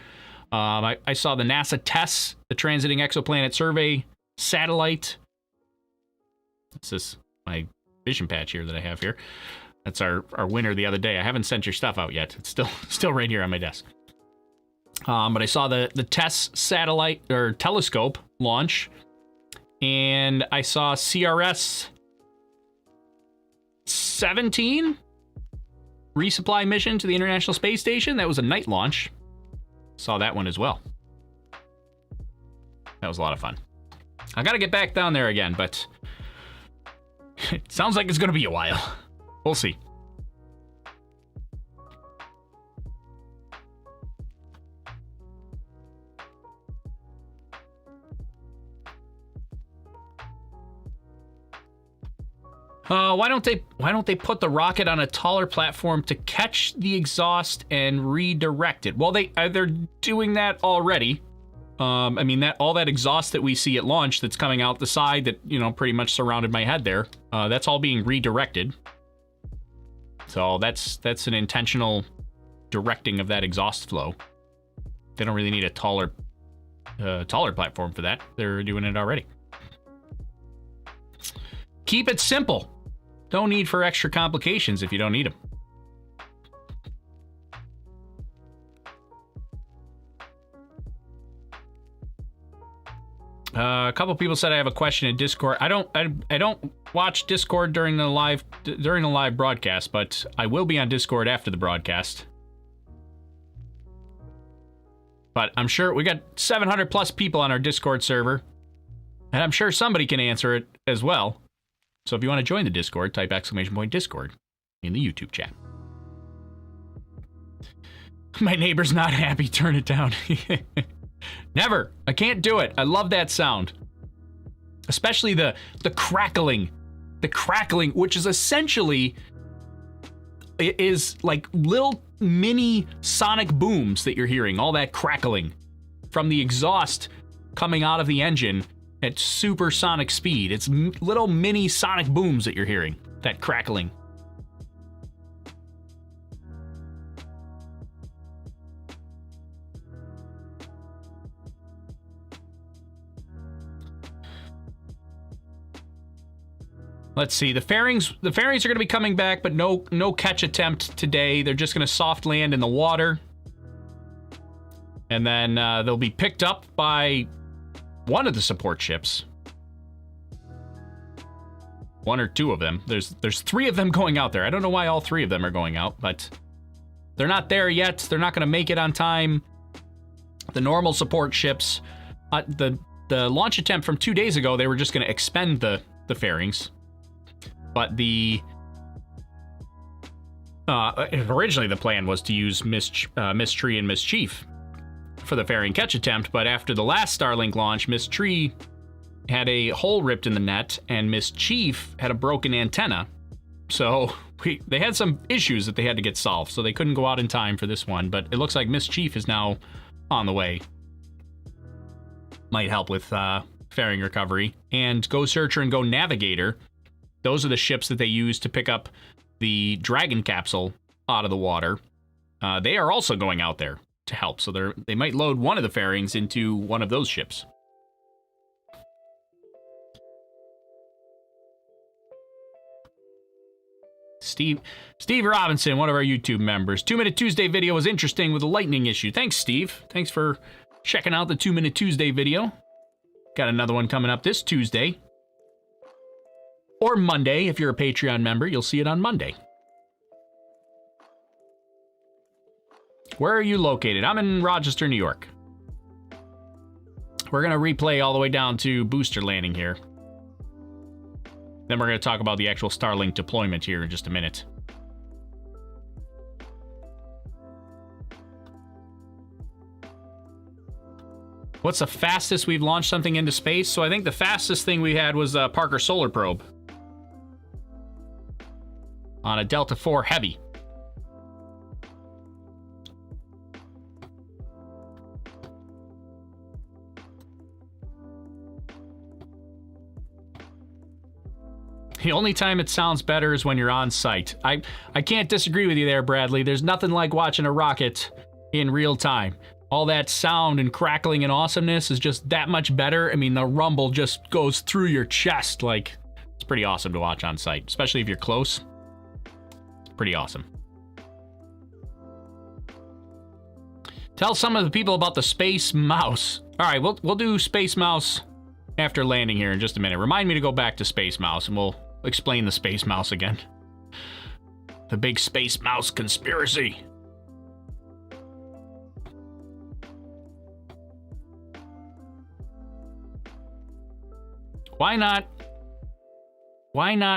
I saw the NASA TESS, the Transiting Exoplanet Survey satellite. This is my vision patch here that I have here. That's our winner the other day. I haven't sent your stuff out yet. It's still right here on my desk. But I saw the TESS satellite or telescope launch, and I saw CRS 17 resupply mission to the International Space Station. That was a night launch. Saw that one as well. That was a lot of fun. I gotta get back down there again, but it sounds like it's gonna be a while. We'll see. Why don't they put the rocket on a taller platform to catch the exhaust and redirect it? Well, they're doing that already. I mean, all that exhaust that we see at launch that's coming out the side that, pretty much surrounded my head there, that's all being redirected. So that's an intentional directing of that exhaust flow. They don't really need a taller platform for that. They're doing it already. Keep it simple. Don't need for extra complications if you don't need them. A couple people said I have a question in Discord. I don't watch Discord during the live broadcast, but I will be on Discord after the broadcast. But I'm sure we got 700 plus people on our Discord server, and I'm sure somebody can answer it as well. So if you want to join the Discord, type !Discord in the YouTube chat. My neighbor's not happy, turn it down. Never. I can't do it. I love that sound. Especially the crackling. The crackling, which is essentially, it is like little mini sonic booms that you're hearing. All that crackling from the exhaust coming out of the engine at supersonic speed. It's little mini sonic booms that you're hearing. That crackling. Let's see. The fairings are going to be coming back, but no catch attempt today. They're just going to soft land in the water. And then they'll be picked up by one of the support ships. One or two of them. There's three of them going out there. I don't know why all three of them are going out, but they're not there yet. They're not going to make it on time. The normal support ships, the launch attempt from 2 days ago, they were just going to expend the fairings. But originally the plan was to use Miss Tree and Miss Chief for the fairing catch attempt, but after the last Starlink launch, Miss Tree had a hole ripped in the net, and Miss Chief had a broken antenna. So they had some issues that they had to get solved, so they couldn't go out in time for this one, but it looks like Miss Chief is now on the way. Might help with fairing recovery. And Go Searcher and Go Navigator, those are the ships that they use to pick up the Dragon capsule out of the water. They are also going out there to help, so they might load one of the fairings into one of those ships. Steve Robinson, one of our YouTube members. 2 Minute Tuesday video was interesting with the lightning issue. Thanks, Steve. Thanks for checking out the 2 Minute Tuesday video. Got another one coming up this Tuesday. Or Monday. If you're a Patreon member, you'll see it on Monday. Where are you located? I'm in Rochester, New York. We're going to replay all the way down to booster landing here. Then we're going to talk about the actual Starlink deployment here in just a minute. What's the fastest we've launched something into space? So I think the fastest thing we had was Parker Solar Probe on a Delta IV Heavy. The only time it sounds better is when you're on site. I can't disagree with you there, Bradley. There's nothing like watching a rocket in real time. All that sound and crackling and awesomeness is just that much better. I mean, the rumble just goes through your chest. Like, it's pretty awesome to watch on site, especially if you're close. It's pretty awesome. Tell some of the people about the Space Mouse. All right, we'll do Space Mouse after landing here in just a minute. Remind me to go back to Space Mouse and we'll explain the Space Mouse again. The big Space Mouse conspiracy. Why not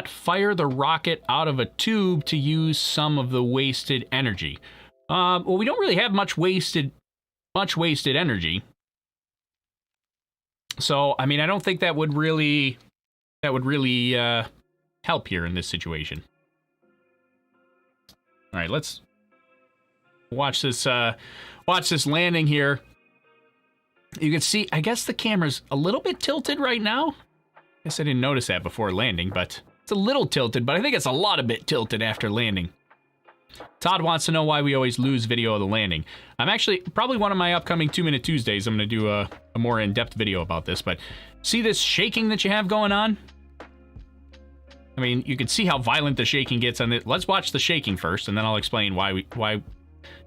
fire the rocket out of a tube to use some of the wasted energy? Well, we don't really have much wasted energy. So, I mean, I don't think that would really help here in this situation. All right, let's watch this landing here. You can see, I guess the camera's a little bit tilted right now. I guess I didn't notice that before landing, but it's a little tilted, but I think it's a lot of bit tilted after landing. Todd wants to know why we always lose video of the landing. I'm actually, probably one of my upcoming 2 Minute Tuesdays, I'm going to do a more in-depth video about this, but see this shaking that you have going on? I mean, you can see how violent the shaking gets on it. Let's watch the shaking first, and then I'll explain why,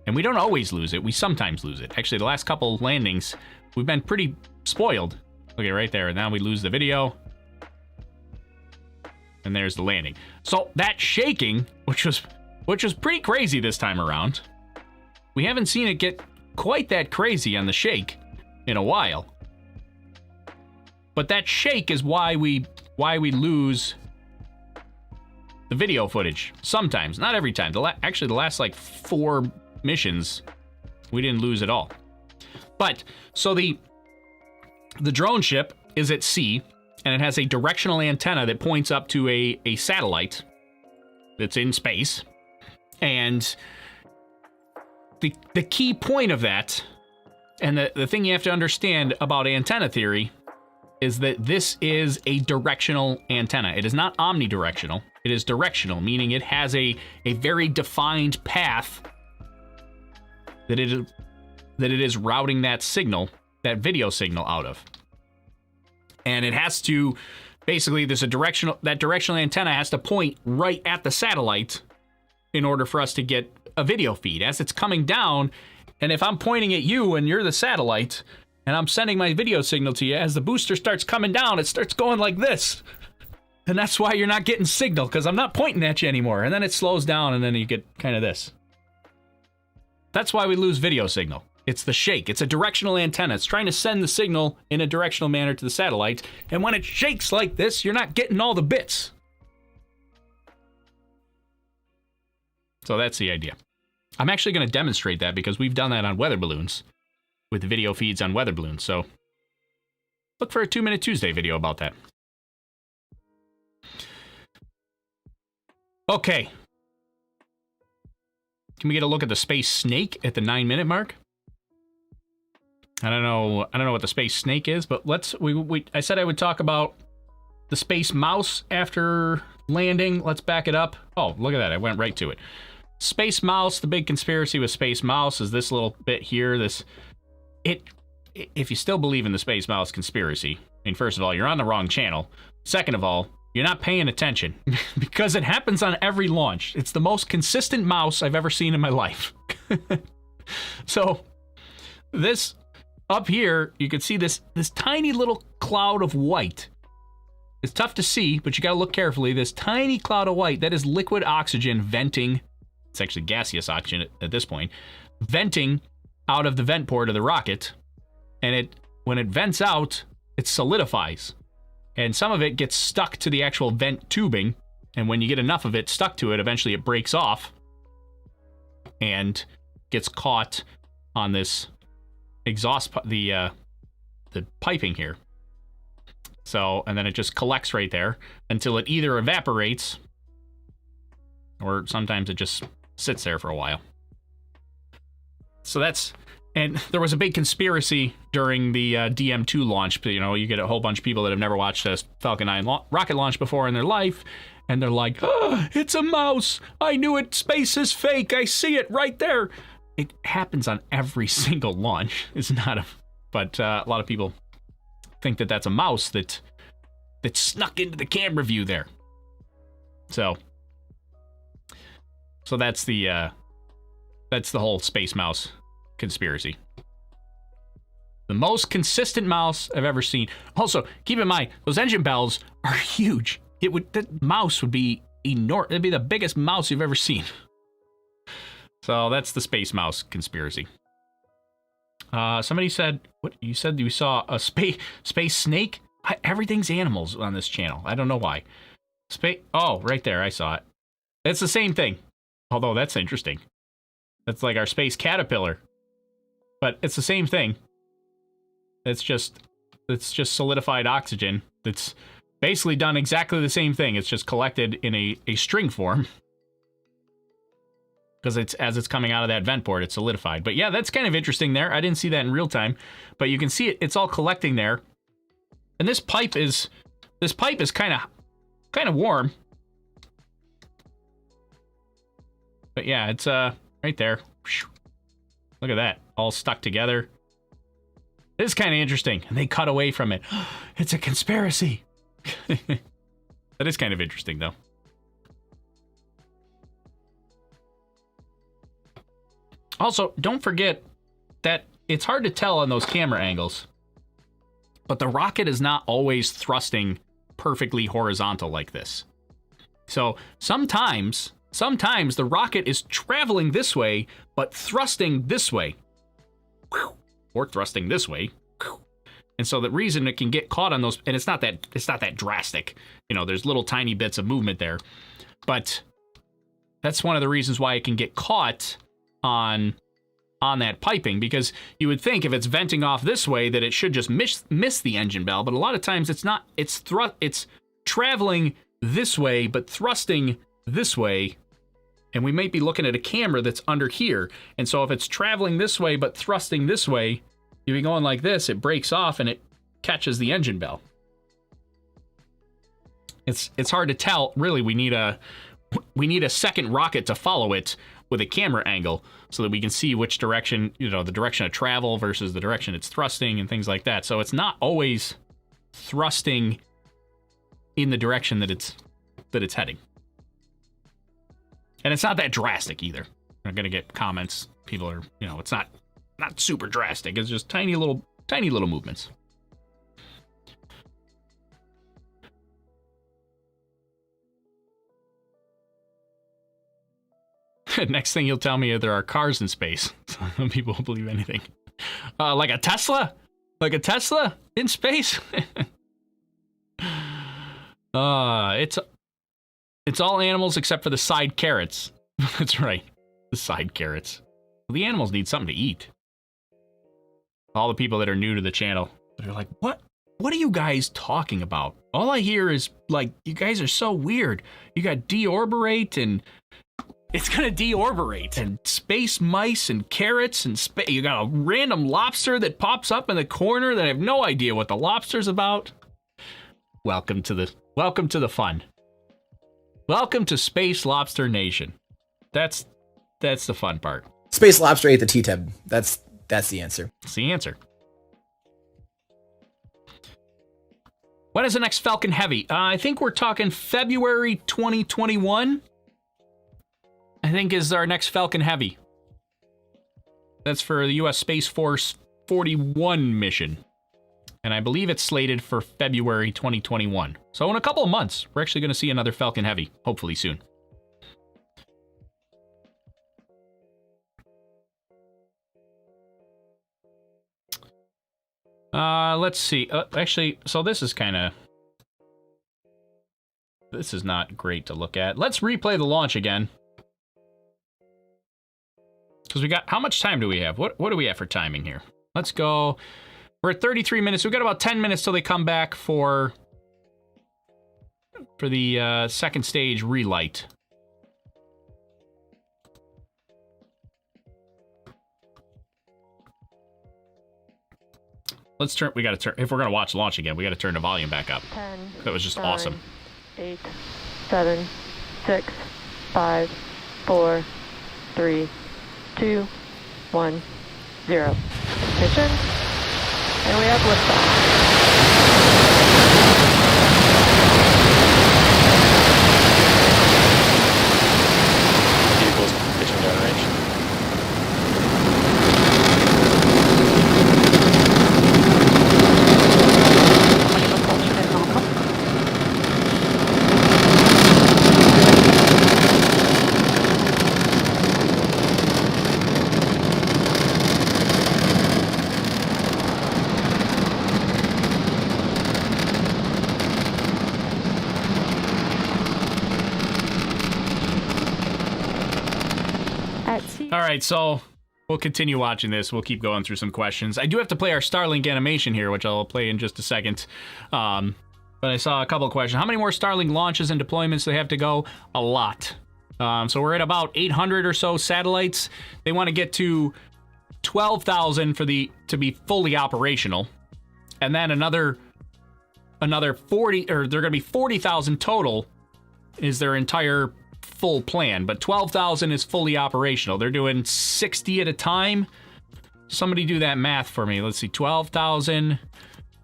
and we don't always lose it, we sometimes lose it. Actually, the last couple landings, we've been pretty spoiled. Okay, right there, and now we lose the video. And there's the landing. So that shaking, which was pretty crazy this time around. We haven't seen it get quite that crazy on the shake in a while. But that shake is why we lose the video footage. Sometimes, not every time. Actually, the last like 4 missions, we didn't lose at all. But so the drone ship is at sea. And it has a directional antenna that points up to a satellite that's in space. And the key point of that, and the thing you have to understand about antenna theory, is that this is a directional antenna. It is not omnidirectional. It is directional, meaning it has a very defined path that it is routing that signal, that video signal out of. And it has to, basically, that directional antenna has to point right at the satellite in order for us to get a video feed. As it's coming down, and if I'm pointing at you and you're the satellite, and I'm sending my video signal to you, as the booster starts coming down, it starts going like this. And that's why you're not getting signal, because I'm not pointing at you anymore. And then it slows down, and then you get kind of this. That's why we lose video signal. It's the shake. It's a directional antenna. It's trying to send the signal in a directional manner to the satellite. And when it shakes like this, you're not getting all the bits. So that's the idea. I'm actually going to demonstrate that because we've done that on weather balloons with video feeds on weather balloons. So look for a 2 Minute Tuesday video about that. Okay. Can we get a look at the Space Snake at the 9-minute mark? I don't know what the Space Snake is, but I said I would talk about the Space Mouse after landing. Let's back it up. Oh, look at that. I went right to it. Space Mouse, the big conspiracy with Space Mouse is this little bit here. If you still believe in the Space Mouse conspiracy, I mean, first of all, you're on the wrong channel. Second of all, you're not paying attention because it happens on every launch. It's the most consistent mouse I've ever seen in my life. So this up here, you can see this tiny little cloud of white. It's tough to see, but you got to look carefully. This tiny cloud of white, that is liquid oxygen venting. It's actually gaseous oxygen at this point, venting out of the vent port of the rocket. And when it vents out, it solidifies. And some of it gets stuck to the actual vent tubing. And when you get enough of it stuck to it, eventually it breaks off and gets caught on this exhaust, the piping here. So, and then it just collects right there until it either evaporates or sometimes it just sits there for a while. So and there was a big conspiracy during the DM2 launch. You know, you get a whole bunch of people that have never watched a Falcon 9 rocket launch before in their life, and they're like, oh, it's a mouse. I knew it. Space is fake. I see it right there. It happens on every single launch. It's not but a lot of people think that that's a mouse that snuck into the camera view there. So that's the whole space mouse conspiracy. The most consistent mouse I've ever seen. Also, keep in mind, those engine bells are huge. That mouse would be enormous. It'd be the biggest mouse you've ever seen. So that's the space mouse conspiracy. Somebody said, what you said you saw a space snake? Everything's animals on this channel. I don't know why. Oh, right there, I saw it. It's the same thing. Although that's interesting. That's like our space caterpillar. But it's the same thing. It's just solidified oxygen. That's basically done exactly the same thing. It's just collected in a string form. Because as it's coming out of that vent port, it's solidified. But yeah, that's kind of interesting there. I didn't see that in real time. But you can see it's all collecting there. And this pipe is kind of warm. But yeah, it's right there. Look at that, all stuck together. This is kind of interesting. And they cut away from it. It's a conspiracy. That is kind of interesting, though. Also, don't forget that it's hard to tell on those camera angles, but the rocket is not always thrusting perfectly horizontal like this. So sometimes the rocket is traveling this way, but thrusting this way. Or thrusting this way. And so the reason it can get caught on those, and it's not that drastic. You know, there's little tiny bits of movement there. But that's one of the reasons why it can get caught on that piping, because you would think if it's venting off this way that it should just miss the engine bell, but a lot of times it's not. It's traveling this way but thrusting this way, and we might be looking at a camera that's under here. And so if it's traveling this way but thrusting this way, you'd be going like this, it breaks off and it catches the engine bell. It's hard to tell. Really, we need a second rocket to follow it with a camera angle so that we can see which direction, you know, the direction of travel versus the direction it's thrusting and things like that. So it's not always thrusting in the direction that it's heading. And it's not that drastic either. I'm going to get comments. People are, you know, it's not super drastic. It's just tiny little movements. Next thing you'll tell me there are cars in space. Some people won't believe anything. Like a Tesla? Like a Tesla in space? It's all animals except for the side carrots. That's right. The side carrots. Well, the animals need something to eat. All the people that are new to the channel, they're like, what are you guys talking about? All I hear is, like, you guys are so weird. You got deorberate and... It's gonna deorberate. And space mice and carrots and you got a random lobster that pops up in the corner that I have no idea what the lobster's about. Welcome to the fun. Welcome to Space Lobster Nation. That's the fun part. Space Lobster ate the T-Tub. That's the answer. That's the answer. When is the next Falcon Heavy? I think we're talking February 2021. I think is our next Falcon Heavy. That's for the U.S. Space Force 41 mission. And I believe it's slated for February 2021. So in a couple of months, we're actually going to see another Falcon Heavy, hopefully soon. Let's see. Actually, so this is kind of... This is not great to look at. Let's replay the launch again. Because we got... How much time do we have? What do we have for timing here? Let's go... We're at 33 minutes. We've got about 10 minutes till they come back for the second stage relight. Let's turn... We got to turn... If we're going to watch launch again, we got to turn the volume back up. 10. That was just 9, awesome. 8, 7, 6, 5, 4, 3, 2, 1, 0. Ignition. And we have liftoff. Vehicles pitching downrange. Company propulsion is nominal. At sea. All right, so we'll continue watching this. We'll keep going through some questions. I do have to play our Starlink animation here, which I'll play in just a second. But I saw a couple of questions. How many more Starlink launches and deployments do they have to go? A lot. So we're at about 800 or so satellites. They want to get to 12,000 to be fully operational, and then another 40, or they're going to be 40,000 total is their entire full plan, but 12,000 is fully operational. They're doing 60 at a time. Somebody do that math for me. Let's see, 12,000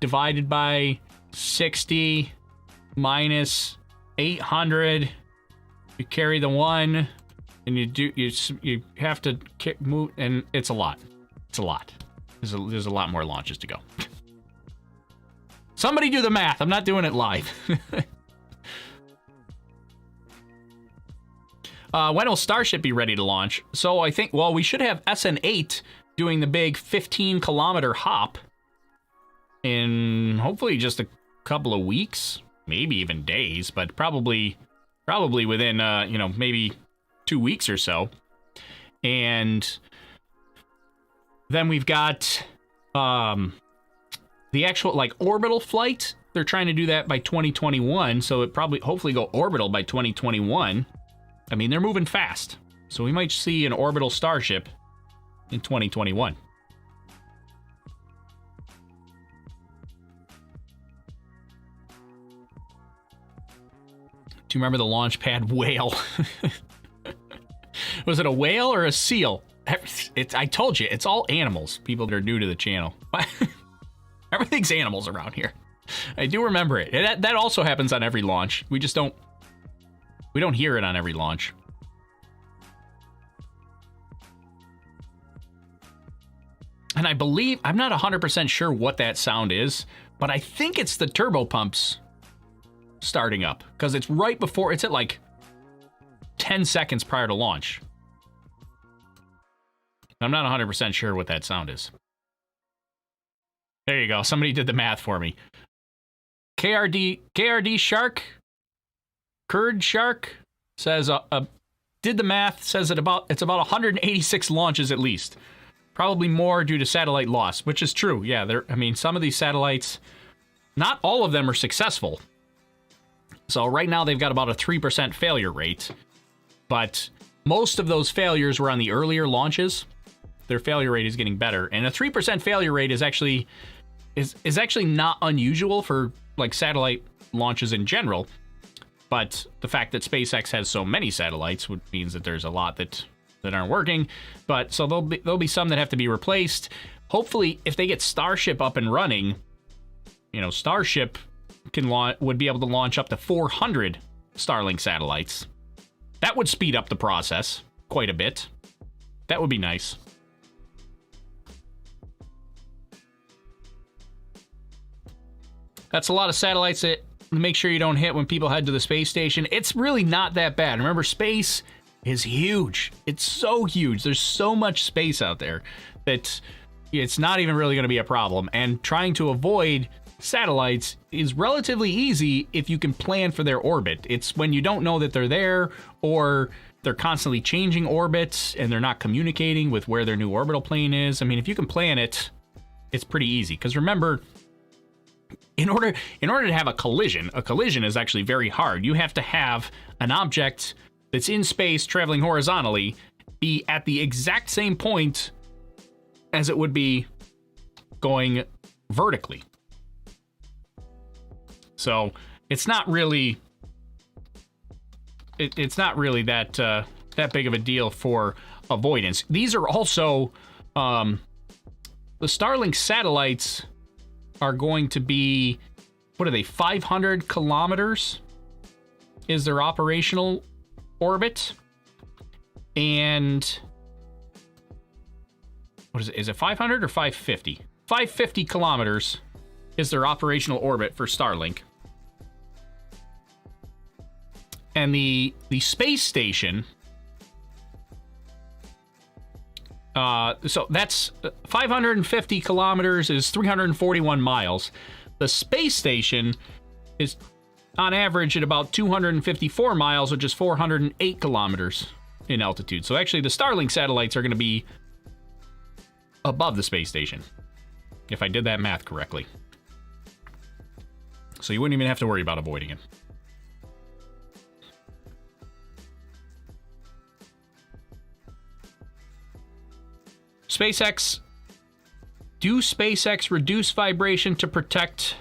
divided by 60 minus 800. You carry the 1, and you have to move, and it's a lot. It's a lot. There's a lot more launches to go. Somebody do the math. I'm not doing it live. When will Starship be ready to launch? So I think, well, we should have SN8 doing the big 15-kilometer hop in hopefully just a couple of weeks, maybe even days, but probably within, maybe 2 weeks or so. And then we've got the actual, orbital flight. They're trying to do that by 2021, so it hopefully go orbital by 2021. I mean, they're moving fast, so we might see an orbital Starship in 2021. Do you remember the launch pad whale? Was it a whale or a seal? I told you, it's all animals, people that are new to the channel. Everything's animals around here. I do remember it. That also happens on every launch. We just don't... We don't hear it on every launch. And I believe, I'm not 100% sure what that sound is, but I think it's the turbo pumps starting up, because it's right before, it's at 10 seconds prior to launch. I'm not 100% sure what that sound is. There you go. Somebody did the math for me. KRD Shark? Kurd Shark says did the math, says it's about 186 launches at least, probably more due to satellite loss, which is true. Yeah, some of these satellites, not all of them are successful. So right now they've got about a 3% failure rate, but most of those failures were on the earlier launches. Their failure rate is getting better, and a 3% failure rate is actually not unusual for satellite launches in general. But the fact that SpaceX has so many satellites means that there's a lot that aren't working. But so there'll be some that have to be replaced. Hopefully, if they get Starship up and running, Starship would be able to launch up to 400 Starlink satellites. That would speed up the process quite a bit. That would be nice. That's a lot of satellites that make sure you don't hit when people head to the space station. It's really not that bad. Remember, space is huge. It's so huge. There's so much space out there that it's not even really going to be a problem. And trying to avoid satellites is relatively easy if you can plan for their orbit. It's when you don't know that they're there, or they're constantly changing orbits and they're not communicating with where their new orbital plane is. I mean, if you can plan it, it's pretty easy. Because remember, in order to have a collision is actually very hard. You have to have an object that's in space traveling horizontally be at the exact same point as it would be going vertically. So it's not really that big of a deal for avoidance. These are also the Starlink satellites are going to be, what are they, 500 kilometers is their operational orbit. And what is it? Is it 500 or 550? 550 kilometers is their operational orbit for Starlink. And the space station, so that's 550 kilometers is 341 miles. The space station is on average at about 254 miles, which is 408 kilometers in altitude. So actually the Starlink satellites are going to be above the space station, if I did that math correctly. So you wouldn't even have to worry about avoiding it. SpaceX. Do SpaceX reduce vibration to protect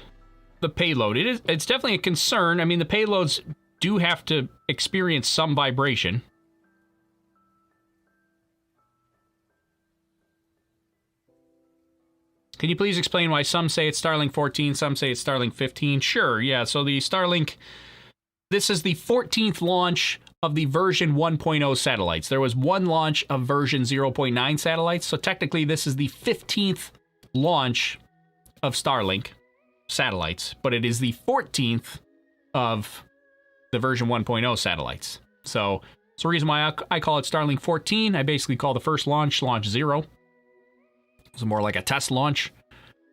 the payload? It's definitely a concern. I mean, the payloads do have to experience some vibration. Can you please explain why some say it's Starlink 14, some say it's Starlink 15? Sure, yeah. So the Starlink, this is the 14th launch of the version 1.0 satellites. There was one launch of version 0.9 satellites, so technically this is the 15th launch of Starlink satellites, but it is the 14th of the version 1.0 satellites. So it's the reason why I call it Starlink 14. I basically call the first launch 0. It was more like a test launch,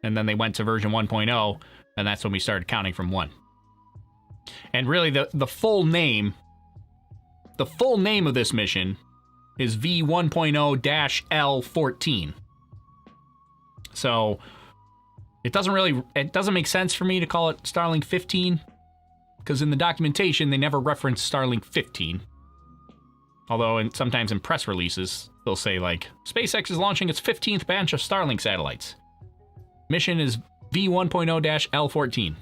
and then they went to version 1.0, and that's when we started counting from 1. And really the full name of this mission is V1.0-L14. So it doesn't make sense for me to call it Starlink 15, because in the documentation they never reference Starlink 15. Although sometimes in press releases they'll say like, SpaceX is launching its 15th batch of Starlink satellites. Mission is V1.0-L14.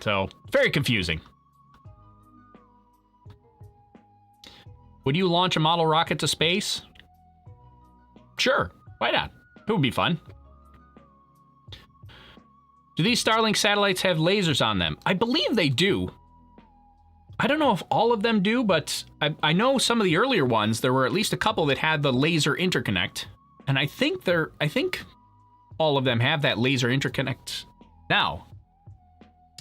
So very confusing. Would you launch a model rocket to space? Sure, why not? It would be fun. Do these Starlink satellites have lasers on them? I believe they do. I don't know if all of them do, but I know some of the earlier ones, there were at least a couple that had the laser interconnect. And I think all of them have that laser interconnect now.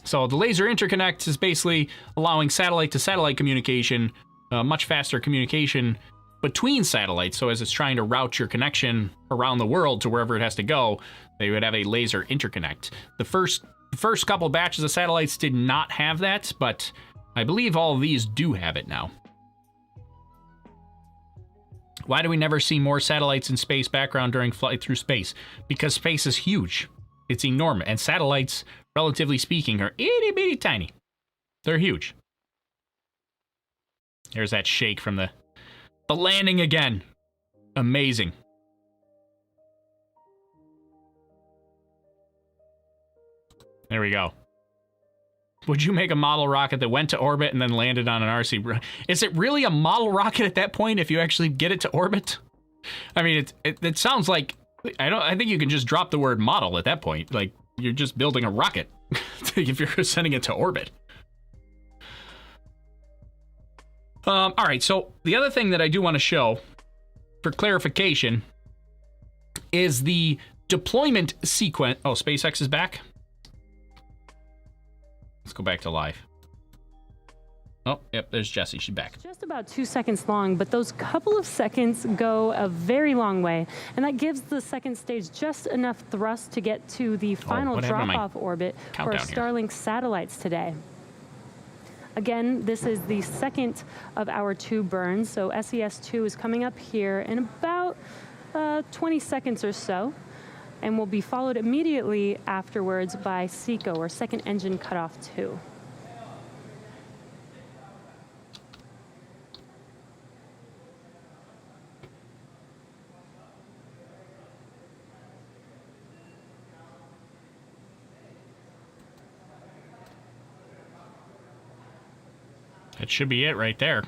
So the laser interconnect is basically allowing satellite-to-satellite communication, much faster communication between satellites. So as it's trying to route your connection around the world to wherever it has to go, they would have a laser interconnect. The first couple batches of satellites did not have that, but I believe all of these do have it now. Why do we never see more satellites in space background during flight through space? Because space is huge. It's enormous. And satellites, relatively speaking, are itty bitty tiny. They're huge. There's that shake from the landing again. Amazing. There we go. Would you make a model rocket that went to orbit and then landed on an RC? Is it really a model rocket at that point if you actually get it to orbit? I mean, it sounds like, I think you can just drop the word model at that point. Like, you're just building a rocket. if you're sending it to orbit. All right, so the other thing that I do want to show, for clarification, is the deployment sequence. Oh, SpaceX is back. Let's go back to live. Oh, yep, there's Jessie. She's back. Just about 2 seconds long, but those couple of seconds go a very long way, and that gives the second stage just enough thrust to get to the final what happened to my drop-off orbit for countdown here? Starlink satellites today. Again, this is the second of our 2 burns, so SES-2 is coming up here in about 20 seconds or so, and will be followed immediately afterwards by SECO, or Second Engine Cutoff 2. That should be it right there.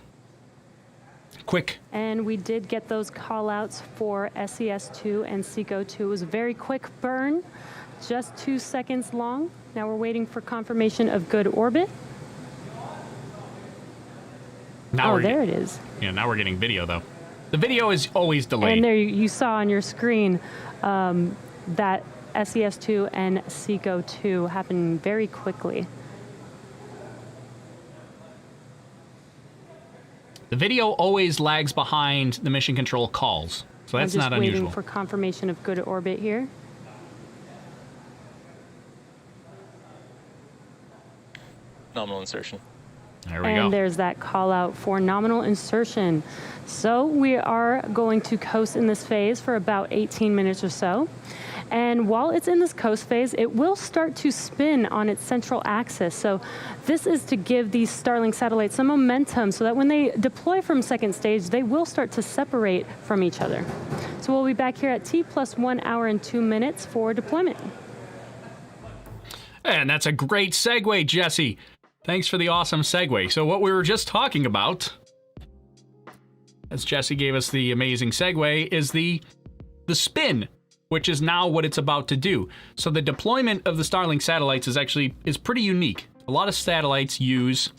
Quick. And we did get those call outs for SES-2 and SECO-2. It was a very quick burn, just 2 seconds long. Now we're waiting for confirmation of good orbit. Now Oh, there it is. Yeah, now we're getting video, though. The video is always delayed. And there you saw on your screen that SES-2 and SECO-2 happening very quickly. The video always lags behind the mission control calls, so that's not I'm just unusual. waiting for confirmation of good orbit here. Nominal insertion. There we And go. there's that call out for nominal insertion. So we are going to coast in this phase for about 18 minutes or so. And while it's in this coast phase, it will start to spin on its central axis. So this is to give these Starlink satellites some momentum so that when they deploy from second stage, they will start to separate from each other. So we'll be back here at T plus 1 hour and 2 minutes for deployment. And that's a great segue, Jessie. Thanks for the awesome segue. So what we were just talking about, as Jessie gave us the amazing segue, is the spin, which is now what it's about to do. So the deployment of the Starlink satellites is pretty unique. A lot of satellites use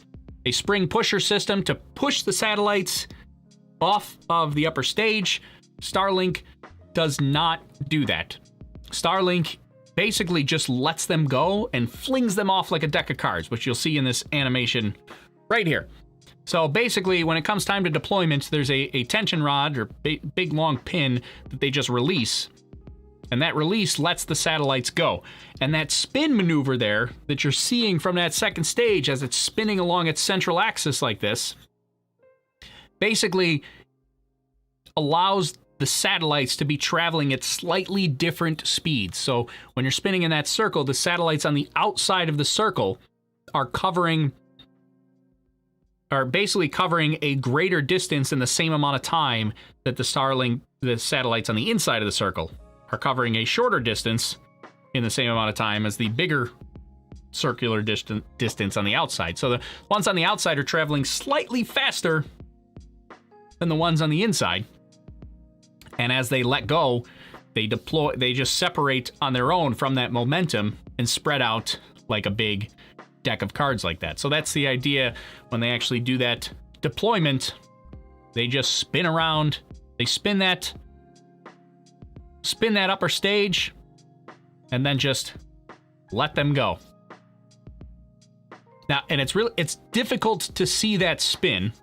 a spring pusher system to push the satellites off of the upper stage. Starlink does not do that. Starlink basically just lets them go and flings them off like a deck of cards, which you'll see in this animation right here. So basically, when it comes time to deployment, there's a tension rod or big long pin that they just release. And that release lets the satellites go. And that spin maneuver there that you're seeing from that second stage as it's spinning along its central axis like this, basically allows the satellites to be traveling at slightly different speeds. So when you're spinning in that circle, the satellites on the outside of the circle are basically covering a greater distance in the same amount of time that the satellites on the inside of the circle are covering a shorter distance in the same amount of time as the bigger circular distance on the outside. So the ones on the outside are traveling slightly faster than the ones on the inside. And as they let go, they just separate on their own from that momentum and spread out like a big deck of cards like that. So that's the idea when they actually do that deployment. They just spin around, they spin that upper stage, and then just let them go. Now, and it's difficult to see that spin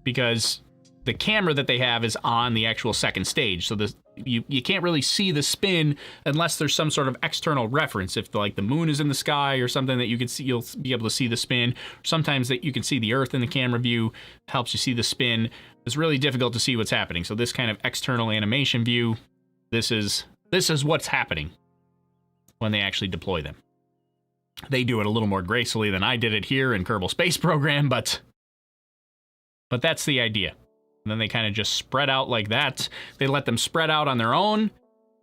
because the camera that they have is on the actual second stage. So you can't really see the spin unless there's some sort of external reference. If like the moon is in the sky or something that you can see, you'll be able to see the spin. Sometimes that you can see the Earth in the camera view helps you see the spin. It's really difficult to see what's happening. So this kind of external animation view, this is what's happening when they actually deploy them. They do it a little more gracefully than I did it here in Kerbal Space Program, but that's the idea. And then they kind of just spread out like that. They let them spread out on their own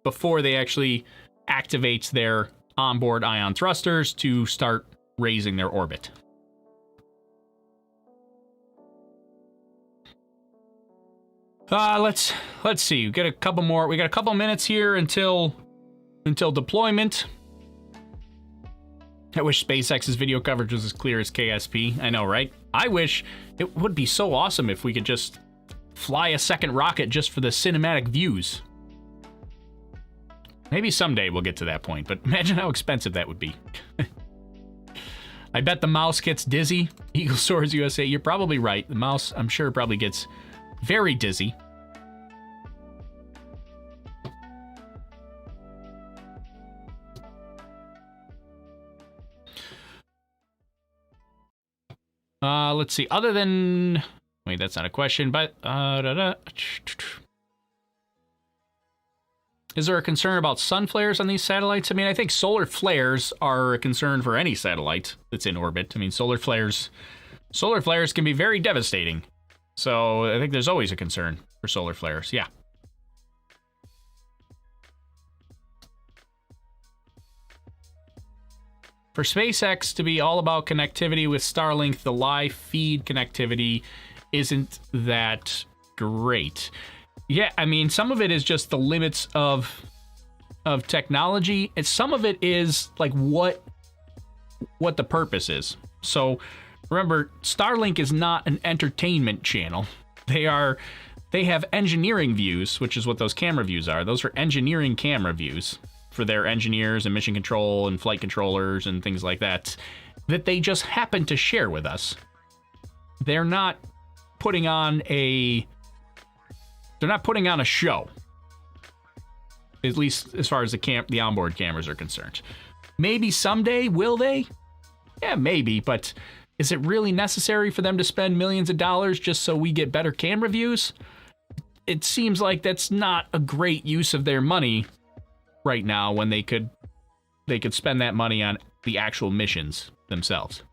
before they actually activate their onboard ion thrusters to start raising their orbit. Let's see. We got a couple minutes here until deployment. I wish SpaceX's video coverage was as clear as KSP. I know, right? I wish it would be so awesome if we could just fly a second rocket just for the cinematic views. Maybe someday we'll get to that point, but imagine how expensive that would be. I bet the mouse gets dizzy. Eagle Soars USA, you're probably right. The mouse, I'm sure, probably gets very dizzy. Let's see. Other than... Wait, that's not a question, but... Is there a concern about sun flares on these satellites? I mean, I think solar flares are a concern for any satellite that's in orbit. I mean, solar flares can be very devastating. So I think there's always a concern for solar flares. Yeah. For SpaceX to be all about connectivity with Starlink, the live feed connectivity isn't that great. Yeah, I mean, some of it is just the limits of technology, and some of it is like what the purpose is. So remember, Starlink is not an entertainment channel. They have engineering views, which is what those camera views are. Those are engineering camera views for their engineers and mission control and flight controllers and things like that they just happen to share with us. They're not putting on a show, at least as far as the onboard cameras are concerned. Maybe someday, will they? Yeah, maybe, but is it really necessary for them to spend millions of dollars just so we get better camera views? It seems like that's not a great use of their money right now when they could spend that money on the actual missions themselves.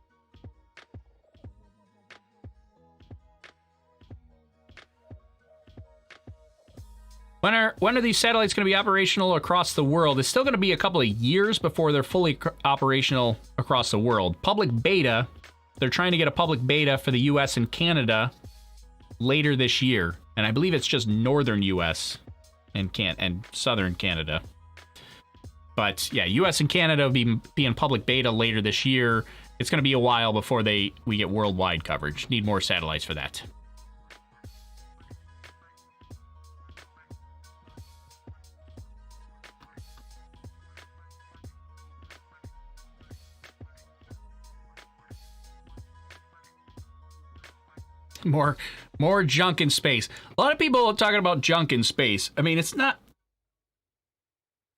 When are these satellites going to be operational across the world? It's still going to be a couple of years before they're fully operational across the world. Public beta, they're trying to get a public beta for the US and Canada later this year. And I believe it's just northern US and southern Canada. But yeah, US and Canada will be in public beta later this year. It's going to be a while before we get worldwide coverage. Need more satellites for that. More junk in space. A lot of people are talking about junk in space. I mean, it's not...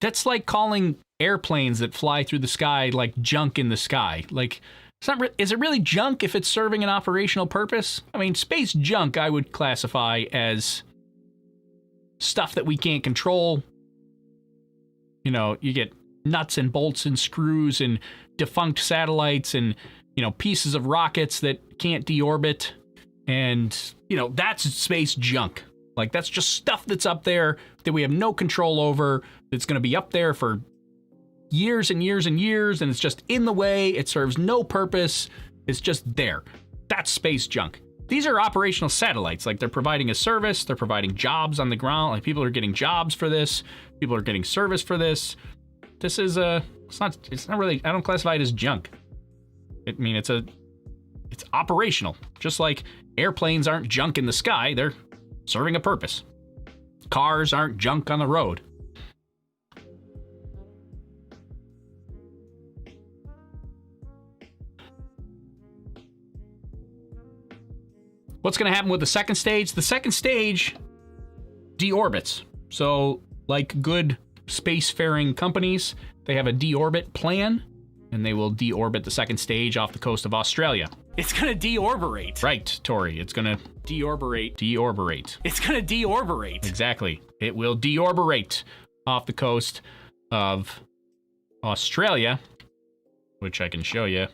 That's like calling airplanes that fly through the sky like junk in the sky. Like, it's not. Is it really junk if it's serving an operational purpose? I mean, space junk I would classify as stuff that we can't control. You know, you get nuts and bolts and screws and defunct satellites and, you know, pieces of rockets that can't deorbit. And, you know, that's space junk. Like, that's just stuff that's up there that we have no control over, that's going to be up there for years and years and years, and it's just in the way. It serves no purpose. It's just there. That's space junk. These are operational satellites. Like, they're providing a service. They're providing jobs on the ground. Like, people are getting jobs for this. People are getting service for this. This is it's not really, I don't classify it as junk. I mean, it's operational. Just like airplanes aren't junk in the sky. They're serving a purpose. Cars aren't junk on the road. What's going to happen with the second stage? The second stage deorbits. So, like good spacefaring companies, they have a deorbit plan, and they will deorbit the second stage off the coast of Australia. It's going to deorbitate. Right, Tori. It's going to deorbitate. It's going to deorbitate. Exactly. It will deorbitate off the coast of Australia, which I can show you.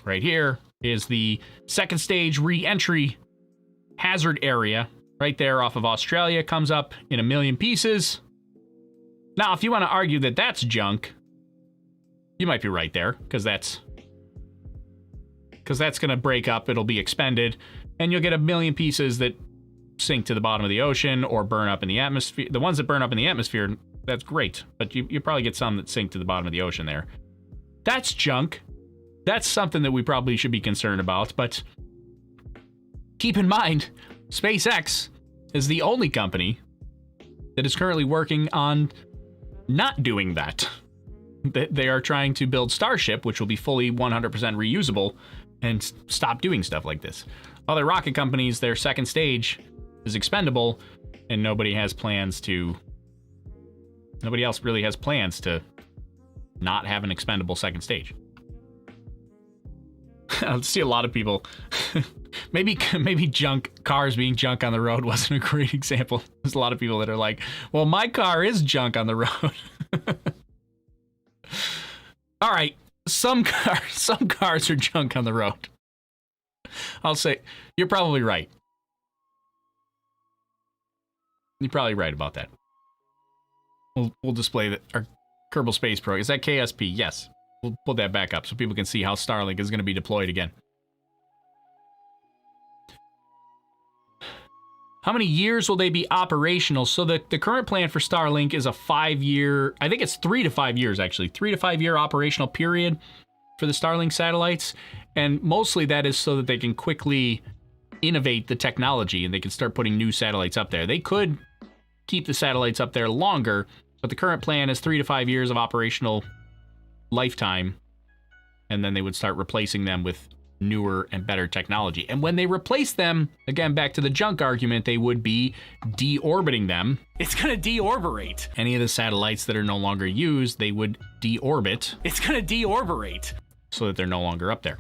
Right here is the second stage re-entry hazard area. Right there off of Australia. Comes up in 1 million pieces. Now, if you want to argue that that's junk, you might be right there, because that's going to break up, it'll be expended, and you'll get 1 million pieces that sink to the bottom of the ocean or burn up in the atmosphere. The ones that burn up in the atmosphere, that's great, but you probably get some that sink to the bottom of the ocean there. That's junk. That's something that we probably should be concerned about, but keep in mind, SpaceX is the only company that is currently working on not doing that. They are trying to build Starship, which will be fully 100% reusable, and stop doing stuff like this. Other rocket companies, their second stage is expendable, and nobody else really has plans to not have an expendable second stage. I see a lot of people. maybe cars being junk on the road wasn't a great example. There's a lot of people that are like, well, my car is junk on the road. All right, some cars are junk on the road. I'll say you're probably right. You're probably right about that. We'll display that our Kerbal Space Program. Is that KSP? Yes. We'll put that back up so people can see how Starlink is going to be deployed again. How many years will they be operational? So the current plan for Starlink is a 5-year, I think it's 3 to 5 years actually, 3 to 5 year operational period for the Starlink satellites. And mostly that is so that they can quickly innovate the technology and they can start putting new satellites up there. They could keep the satellites up there longer, but the current plan is 3 to 5 years of operational lifetime. And then they would start replacing them with newer and better technology. And when they replace them, again, back to the junk argument, they would be deorbiting them. It's gonna deorbit. Any of the satellites that are no longer used, they would deorbit. It's gonna deorbit. So that they're no longer up there.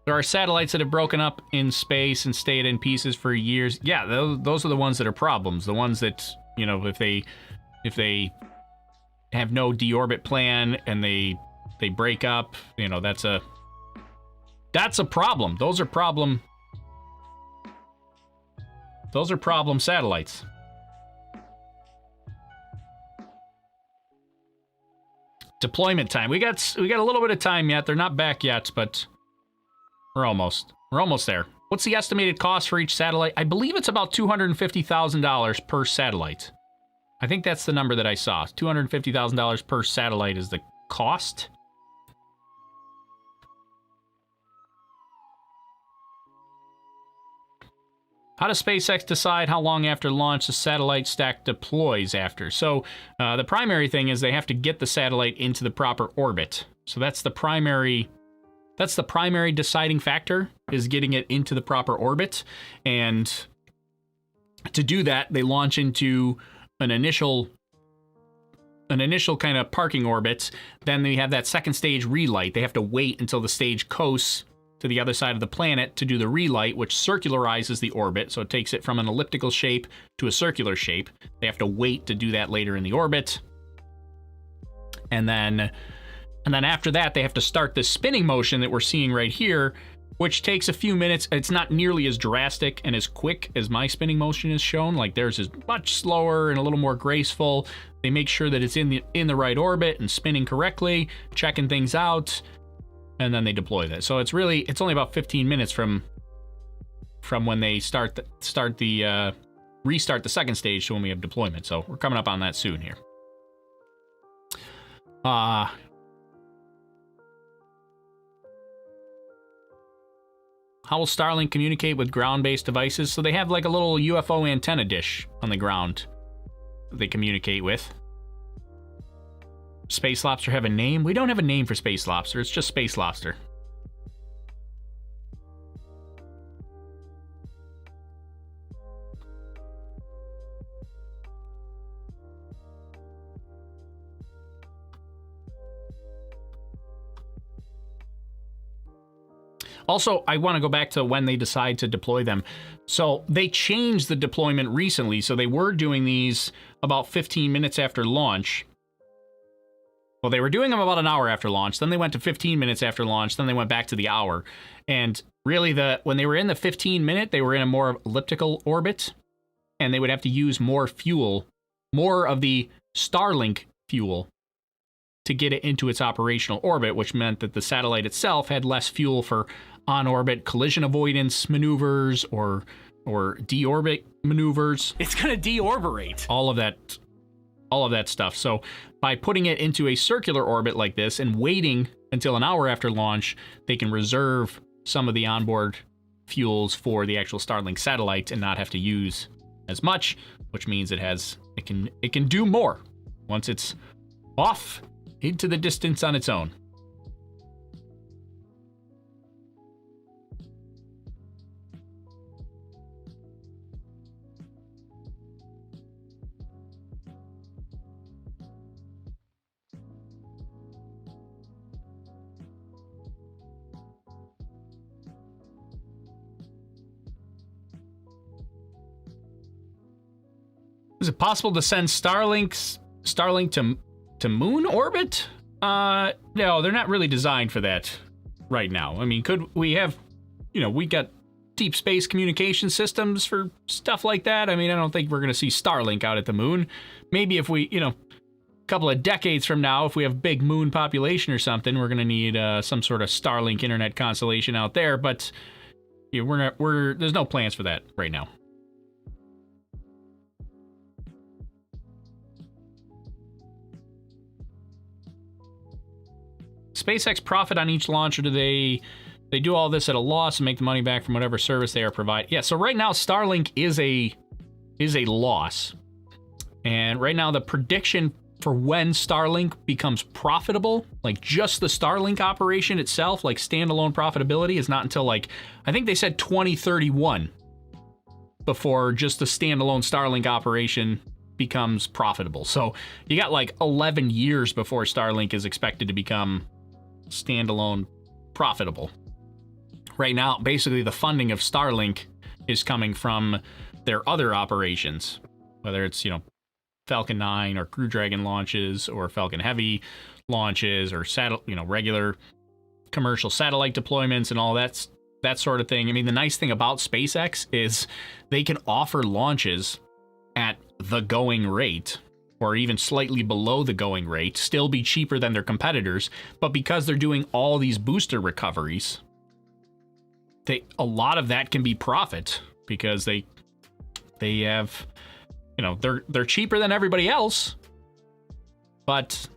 There are satellites that have broken up in space and stayed in pieces for years. Yeah, those are the ones that are problems. The ones that, you know, if they have no deorbit plan and they break up, you know, that's a problem. Those are problem satellites. Deployment time. We got a little bit of time yet. They're not back yet, but we're almost there. What's the estimated cost for each satellite? I believe it's about $250,000 per satellite. I think that's the number that I saw. $250,000 per satellite is the cost. How does SpaceX decide how long after launch the satellite stack deploys after? So the primary thing is they have to get the satellite into the proper orbit. So that's the primary deciding factor, is getting it into the proper orbit. And to do that, they launch into an initial kind of parking orbit. Then they have that second stage relight. They have to wait until the stage coasts to the other side of the planet to do the relight, which circularizes the orbit. So it takes it from an elliptical shape to a circular shape. They have to wait to do that later in the orbit. And then after that, they have to start the spinning motion that we're seeing right here, which takes a few minutes. It's not nearly as drastic and as quick as my spinning motion is shown. Like theirs is much slower and a little more graceful. They make sure that it's in the right orbit and spinning correctly, checking things out, and then they deploy that. So it's only about 15 minutes from when they restart the second stage to when we have deployment. So we're coming up on that soon here. How will Starlink communicate with ground-based devices? So they have like a little UFO antenna dish on the ground that they communicate with. Space Lobster have a name? We don't have a name for Space Lobster. It's just Space Lobster. Also, I want to go back to when they decide to deploy them. So they changed the deployment recently. So they were doing these about 15 minutes after launch. Well, they were doing them about an hour after launch. Then they went to 15 minutes after launch. Then they went back to the hour. And really, when they were in the 15-minute, they were in a more elliptical orbit. And they would have to use more fuel, more of the Starlink fuel, to get it into its operational orbit, which meant that the satellite itself had less fuel for on-orbit collision avoidance maneuvers or deorbit maneuvers. It's gonna deorbit. All of that all of that stuff. So by putting it into a circular orbit like this and waiting until an hour after launch, they can reserve some of the onboard fuels for the actual Starlink satellite and not have to use as much, which means it can do more once it's off into the distance on its own. Is it possible to send Starlink to moon orbit? No, they're not really designed for that right now. I mean, could we have, we got deep space communication systems for stuff like that. I mean, I don't think we're going to see Starlink out at the moon. Maybe if we, a couple of decades from now, if we have big moon population or something, we're going to need some sort of Starlink internet constellation out there. But there's no plans for that right now. SpaceX profit on each launch, or do they do all this at a loss and make the money back from whatever service they are providing? Yeah, so right now Starlink is a loss. And right now the prediction for when Starlink becomes profitable, like just the Starlink operation itself, like standalone profitability, is not until I think they said 2031 before just the standalone Starlink operation becomes profitable. So you got 11 years before Starlink is expected to become standalone profitable. Right now, basically the funding of Starlink is coming from their other operations, whether it's, Falcon 9 or Crew Dragon launches or Falcon Heavy launches or regular commercial satellite deployments and all that sort of thing. I mean, the nice thing about SpaceX is they can offer launches at the going rate, or even slightly below the going rate, still be cheaper than their competitors. But because they're doing all these booster recoveries, a lot of that can be profit because they have, they're cheaper than everybody else, but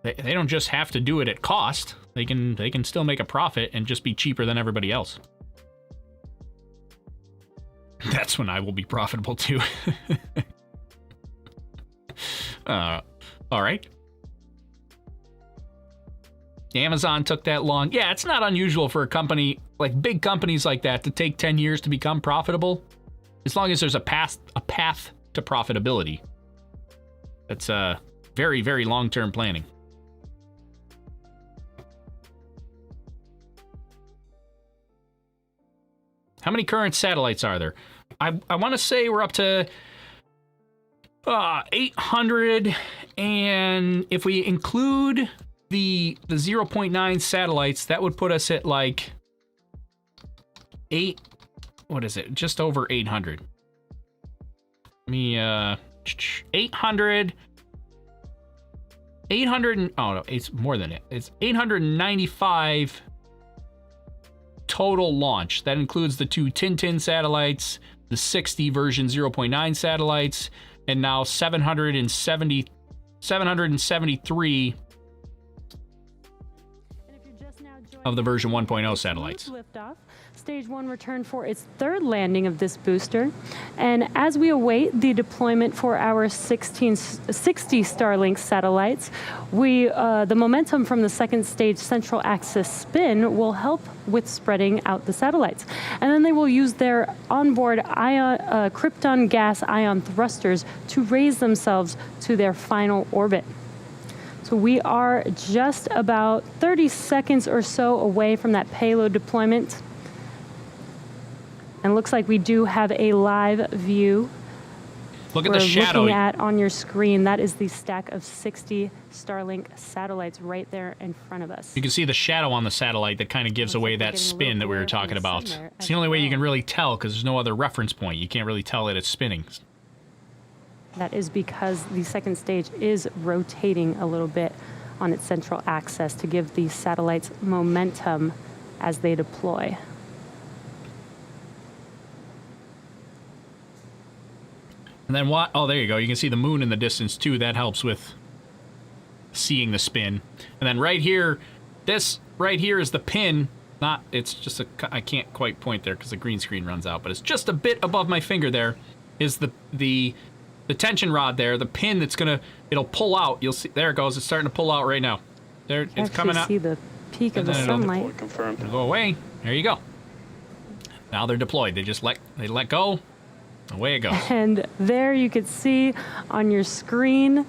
they don't just have to do it at cost. They can still make a profit and just be cheaper than everybody else. That's when I will be profitable too. All right. Amazon took that long. Yeah, it's not unusual for a company, big companies like that, to take 10 years to become profitable, as long as there's a path to profitability. That's very, very long-term planning. How many current satellites are there? I want to say we're up to 800, and if we include the 0.9 satellites, that would put us at just over 800. Let me 800 no, it's more than it. It's 895 total launch. That includes the 2 Tintin satellites, the 60 version 0.9 satellites, and now 773 of the version 1.0 satellites. Liftoff. Stage 1 returned for its third landing of this booster. And as we await the deployment for our 60 Starlink satellites, the momentum from the second stage central axis spin will help with spreading out the satellites. And then they will use their onboard krypton gas ion thrusters to raise themselves to their final orbit. So we are just about 30 seconds or so away from that payload deployment. And it looks like we do have a live view. Look at the shadow. Looking at on your screen, that is the stack of 60 Starlink satellites right there in front of us. You can see the shadow on the satellite that kind of gives away that spin that we were talking about. It's the only way you can really tell, because there's no other reference point. You can't really tell that it's spinning. That is because the second stage is rotating a little bit on its central axis to give the satellites momentum as they deploy. And then what? Oh, there you go. You can see the moon in the distance too. That helps with seeing the spin. And then right here, this right here is the pin. It's just I can't quite point there because the green screen runs out, but it's just a bit above my finger there is the tension rod there, the pin that's it'll pull out. You'll see, there it goes. It's starting to pull out right now. There, it's coming out. See the peak of And the then it'll sunlight. Deploy confirmed. It'll go away. There you go. Now they're deployed. They let go. Away it goes. And there you could see on your screen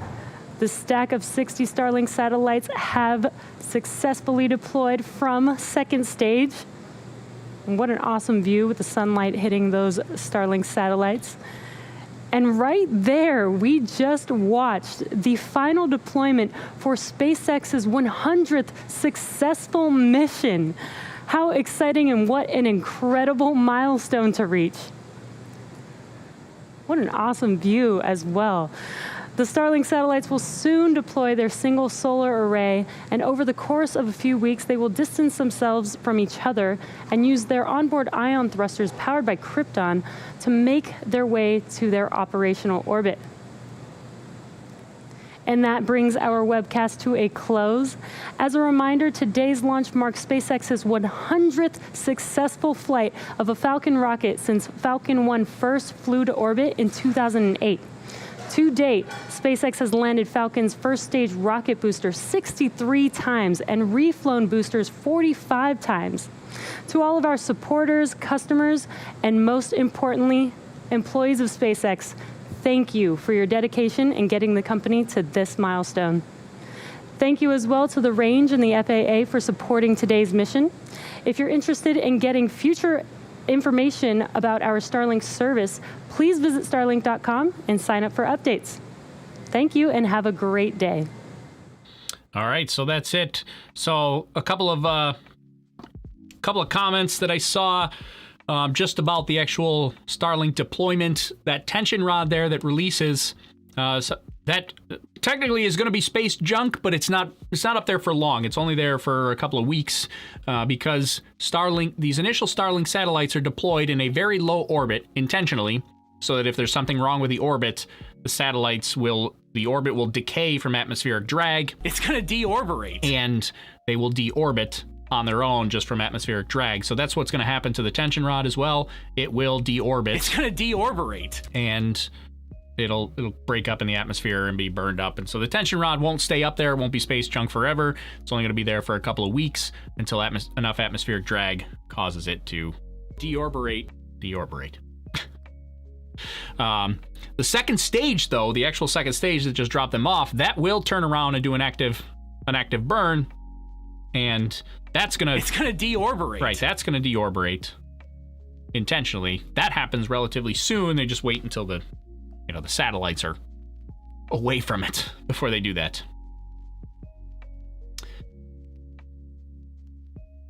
the stack of 60 Starlink satellites have successfully deployed from second stage. And what an awesome view with the sunlight hitting those Starlink satellites. And right there, we just watched the final deployment for SpaceX's 100th successful mission. How exciting and what an incredible milestone to reach. What an awesome view as well. The Starlink satellites will soon deploy their single solar array, and over the course of a few weeks, they will distance themselves from each other and use their onboard ion thrusters powered by Krypton to make their way to their operational orbit. And that brings our webcast to a close. As a reminder, today's launch marks SpaceX's 100th successful flight of a Falcon rocket since Falcon 1 first flew to orbit in 2008. To date, SpaceX has landed Falcon's first stage rocket booster 63 times and reflown boosters 45 times. To all of our supporters, customers, and most importantly, employees of SpaceX, thank you for your dedication in getting the company to this milestone. Thank you as well to the Range and the FAA for supporting today's mission. If you're interested in getting future information about our Starlink service, please visit starlink.com and sign up for updates. Thank you and have a great day. All right, so that's it. So a couple of comments that I saw just about the actual Starlink deployment. That tension rod there that releases, so that technically is going to be space junk, but it's not up there for long. It's only there for a couple of weeks because these initial Starlink satellites are deployed in a very low orbit intentionally, so that if there's something wrong with the orbit, the orbit will decay from atmospheric drag. It's going to deorbit, and they will deorbit on their own just from atmospheric drag. So that's what's going to happen to the tension rod as well. It will deorbit. It's going to deorbit, and it'll break up in the atmosphere and be burned up. And so the tension rod won't stay up there. It won't be space junk forever. It's only going to be there for a couple of weeks until enough atmospheric drag causes it to deorbit. The second stage, though, the actual second stage that just dropped them off, that will turn around and do an active burn, and it's gonna deorbit. Right, that's gonna deorbit intentionally. That happens relatively soon. They just wait until the satellites are away from it before they do that.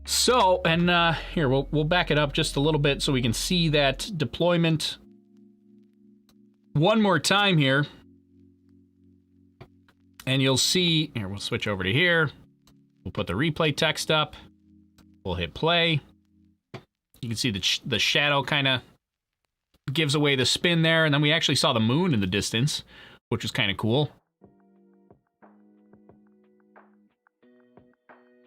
So, and here we'll back it up just a little bit so we can see that deployment one more time here. And you'll see, here, we'll switch over to here. We'll put the replay text up. We'll hit play. You can see the shadow kind of gives away the spin there. And then we actually saw the moon in the distance, which was kind of cool.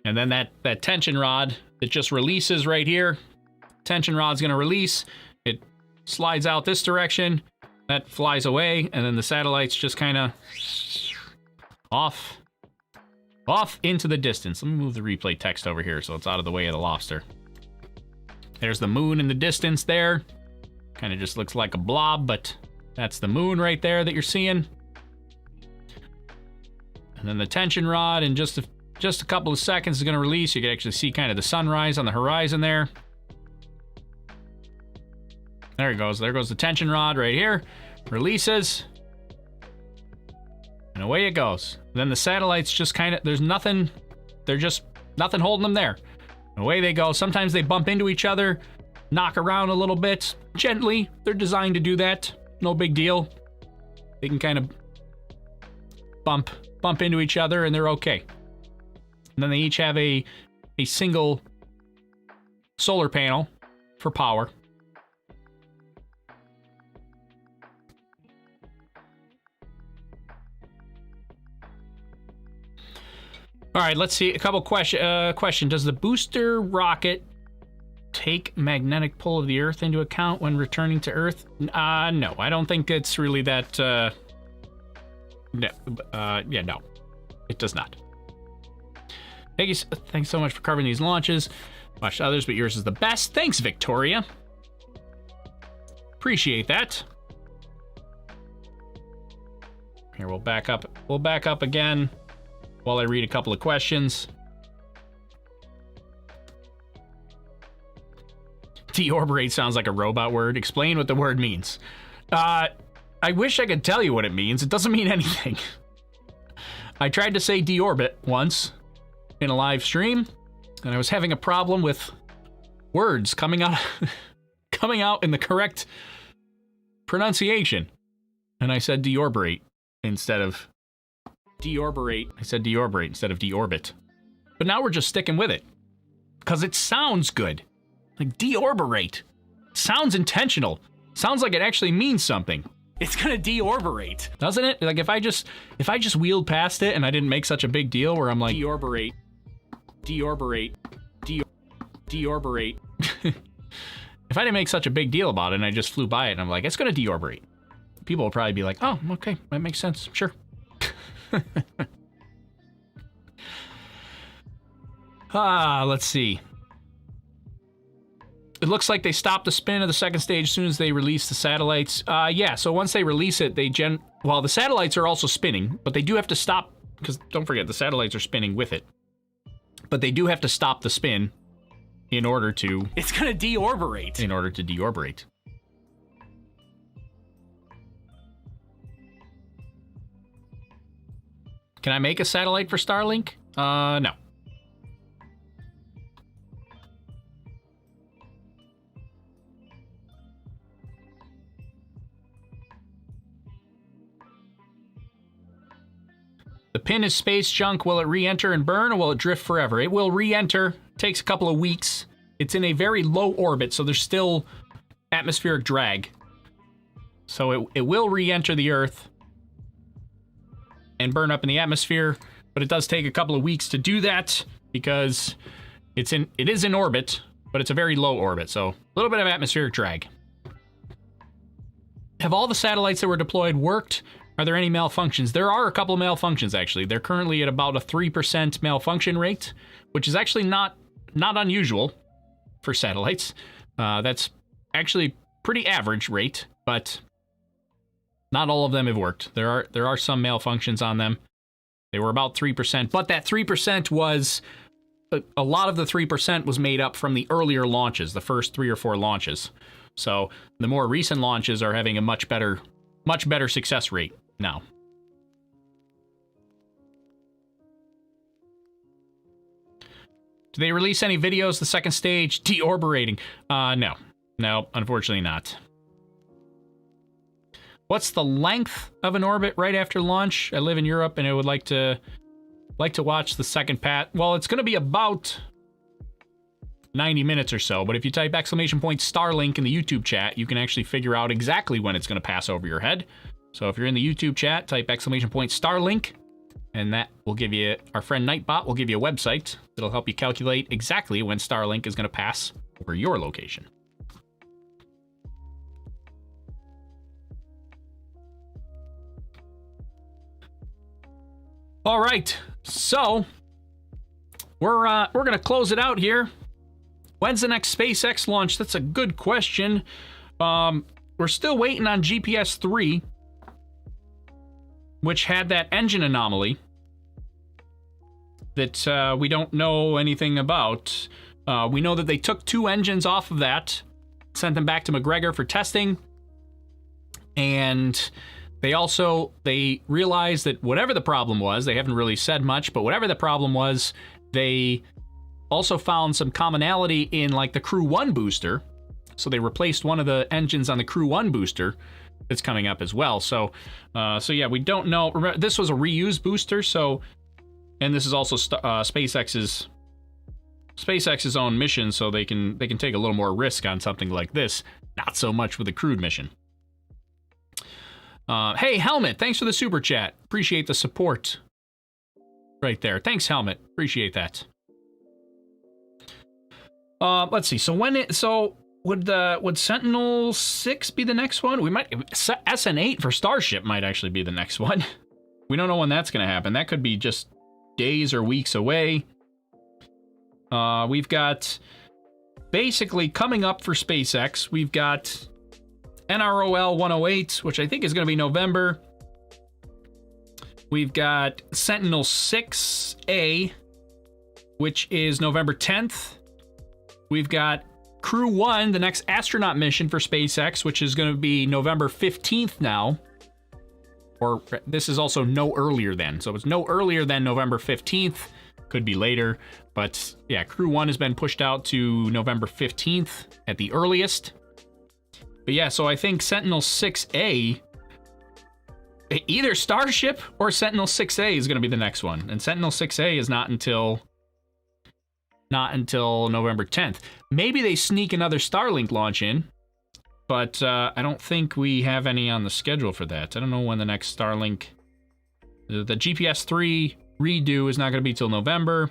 And then that tension rod that just releases right here. Tension rod's going to release. It slides out this direction. That flies away. And then the satellite's just kind of off into the distance. Let me move the replay text over here so it's out of the way of the lobster. There's the moon in the distance there. Kind of just looks like a blob, but that's the moon right there that you're seeing. And then the tension rod in just a couple of seconds is going to release. You can actually see kind of the sunrise on the horizon there. There it goes. There goes the tension rod right here. Releases. And away it goes. Then the satellites just kind of, there's nothing holding them there. And away they go. Sometimes they bump into each other, knock around a little bit, gently. They're designed to do that. No big deal. They can kind of bump into each other and they're okay. And then they each have a single solar panel for power. All right, let's see. A couple question. Does the booster rocket take magnetic pull of the Earth into account when returning to Earth? No, I don't think it's really that. No, no, it does not. Thanks so much for covering these launches. Watched others, but yours is the best. Thanks, Victoria. Appreciate that. Here, we'll back up. We'll back up again while I read a couple of questions. Deorberate sounds like a robot word. Explain what the word means. I wish I could tell you what it means. It doesn't mean anything. I tried to say deorbit once in a live stream, and I was having a problem with words coming out in the correct pronunciation. And I said deorberate instead of deorberate. I said deorberate instead of deorbit. But now we're just sticking with it because it sounds good. Like deorberate sounds intentional. Sounds like it actually means something. It's gonna deorberate, doesn't it? Like if I just wheeled past it and I didn't make such a big deal where I'm like deorberate. If I didn't make such a big deal about it and I just flew by it and I'm like, it's gonna deorberate, people will probably be like, oh, okay, that makes sense, sure. Let's see. It looks like they stopped the spin of the second stage as soon as they release the satellites. Yeah, so once they release it, well, the satellites are also spinning, but they do have to stop, because don't forget, the satellites are spinning with it. But they do have to stop the spin in order to... It's gonna deorberate. In order to deorberate. Can I make a satellite for Starlink? No. The pin is space junk. Will it re-enter and burn, or will it drift forever? It will re-enter. Takes a couple of weeks. It's in a very low orbit, so there's still atmospheric drag. So it will re-enter the Earth and burn up in the atmosphere, but it does take a couple of weeks to do that because it is in orbit, but it's a very low orbit, so a little bit of atmospheric drag. Have all the satellites that were deployed worked? Are there any malfunctions? There are a couple of malfunctions, actually. They're currently at about a 3% malfunction rate, which is actually not unusual for satellites. That's actually pretty average rate, but not all of them have worked. There are some malfunctions on them. They were about 3%, but that 3% was... A lot of the 3% was made up from the earlier launches, the first 3 or 4 launches. So the more recent launches are having a much better success rate now. Do they release any videos the second stage deorberating? No, unfortunately not. What's the length of an orbit right after launch? I live in Europe and I would like to watch the second pass. Well, it's going to be about 90 minutes or so, but if you type !Starlink in the YouTube chat, you can actually figure out exactly when it's going to pass over your head. So if you're in the YouTube chat, type !Starlink, and that will give you, our friend Nightbot will give you a website that'll help you calculate exactly when Starlink is going to pass over your location. All right, so we're gonna close it out here. When's the next SpaceX launch? That's a good question. We're still waiting on GPS 3, which had that engine anomaly that we don't know anything about. We know that they took 2 engines off of that, sent them back to McGregor for testing, and they realized that whatever the problem was, they haven't really said much, but whatever the problem was, they also found some commonality in like the Crew 1 booster. So they replaced one of the engines on the Crew 1 booster that's coming up as well. So yeah, we don't know. Remember, this was a reused booster, and this is also SpaceX's own mission, so they can take a little more risk on something like this. Not so much with a crewed mission. Hey, Helmet, thanks for the super chat. Appreciate the support. right there. Thanks, Helmet. Appreciate that. Let's see. So would Sentinel 6 be the next one? We might SN8 for Starship might actually be the next one. We don't know when that's going to happen. That could be just days or weeks away. We've got basically coming up for SpaceX. We've got NROL 108, which I think is going to be November. We've got Sentinel 6A, which is November 10th. We've got Crew 1, the next astronaut mission for SpaceX, which is going to be November 15th now. Or this is also no earlier than. So it's no earlier than November 15th. Could be later. But yeah, Crew 1 has been pushed out to November 15th at the earliest. But yeah, so I think Sentinel 6A, either Starship or Sentinel 6A is going to be the next one. And Sentinel 6A is not until November 10th. Maybe they sneak another Starlink launch in, but I don't think we have any on the schedule for that. I don't know when the next Starlink... The GPS 3 redo is not going to be till November,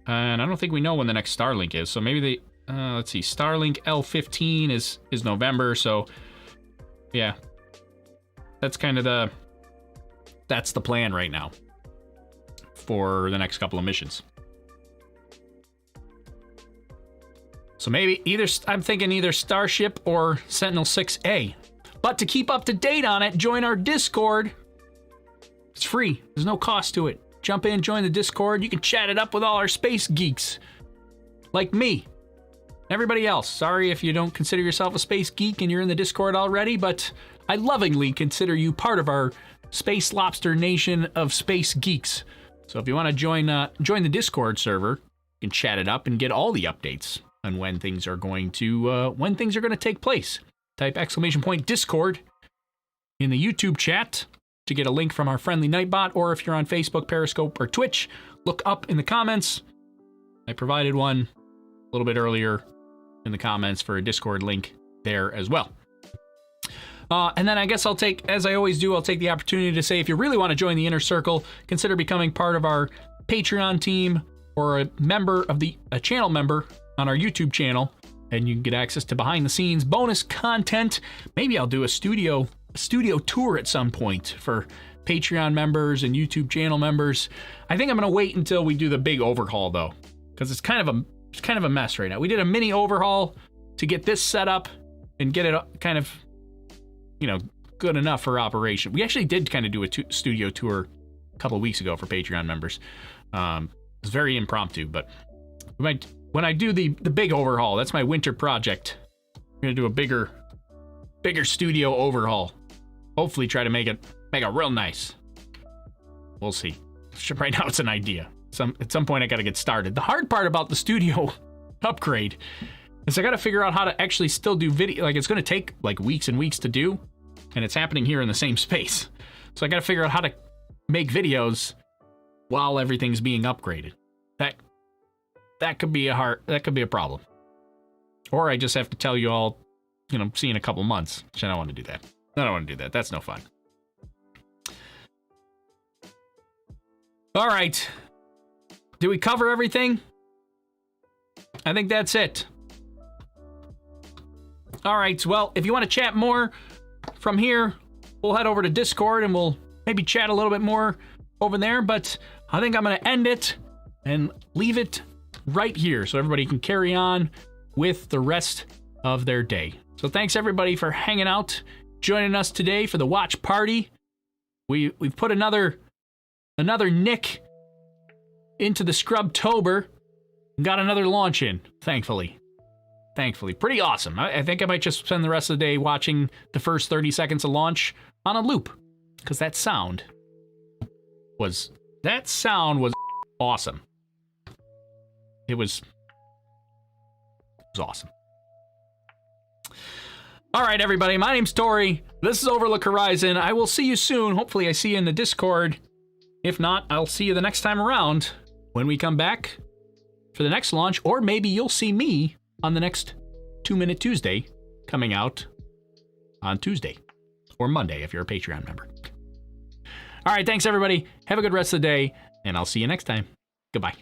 and I don't think we know when the next Starlink is. So maybe they... let's see, Starlink L15 is November, so yeah. That's kind of that's the plan right now for the next couple of missions. So maybe I'm thinking either Starship or Sentinel 6A. But to keep up to date on it, join our Discord. It's free. There's no cost to it. Jump in, join the Discord. You can chat it up with all our space geeks. Like me. Everybody else. Sorry if you don't consider yourself a space geek and you're in the Discord already, but I lovingly consider you part of our Space Lobster Nation of space geeks. So if you want to join the Discord server, you can chat it up and get all the updates on when things are going to take place. Type !Discord in the YouTube chat to get a link from our friendly Nightbot, or if you're on Facebook, Periscope, or Twitch, look up in the comments. I provided one a little bit earlier in the comments for a Discord link there as well. And then I guess as I always do, I'll take the opportunity to say, if you really want to join the Inner Circle, consider becoming part of our Patreon team or a channel member on our YouTube channel, and you can get access to behind the scenes bonus content. Maybe I'll do a studio tour at some point for Patreon members and YouTube channel members. I think I'm going to wait until we do the big overhaul though, because it's kind of a mess right now. We did a mini overhaul to get this set up and get it kind of, good enough for operation. We actually did kind of do a studio tour a couple of weeks ago for Patreon members. It was very impromptu, but when I do the big overhaul, that's my winter project. I'm gonna do a bigger studio overhaul. Hopefully try to make it real nice. We'll see. Right now it's an idea. At some point I gotta get started. The hard part about the studio upgrade is I gotta figure out how to actually still do video. Like, it's gonna take like weeks and weeks to do, and it's happening here in the same space. So I gotta figure out how to make videos while everything's being upgraded. That could be a problem. Or I just have to tell you all, see in a couple months. Which I don't want to do that. I don't want to do that. That's no fun. All right. Did we cover everything? I think that's it. All right. Well, if you want to chat more from here, we'll head over to Discord and we'll maybe chat a little bit more over there. But I think I'm going to end it and leave it right here so everybody can carry on with the rest of their day. So thanks everybody for hanging out, joining us today for the watch party. We've put another nick into the Scrubtober and got another launch in, thankfully. Pretty awesome. I think I might just spend the rest of the day watching the first 30 seconds of launch on a loop, because that sound was awesome. It was awesome. All right, everybody. My name's Tori. This is Overlook Horizon. I will see you soon. Hopefully I see you in the Discord. If not, I'll see you the next time around when we come back for the next launch, or maybe you'll see me on the next 2 Minute Tuesday coming out on Tuesday or Monday if you're a Patreon member. All right, thanks everybody. Have a good rest of the day. and I'll see you next time. Goodbye.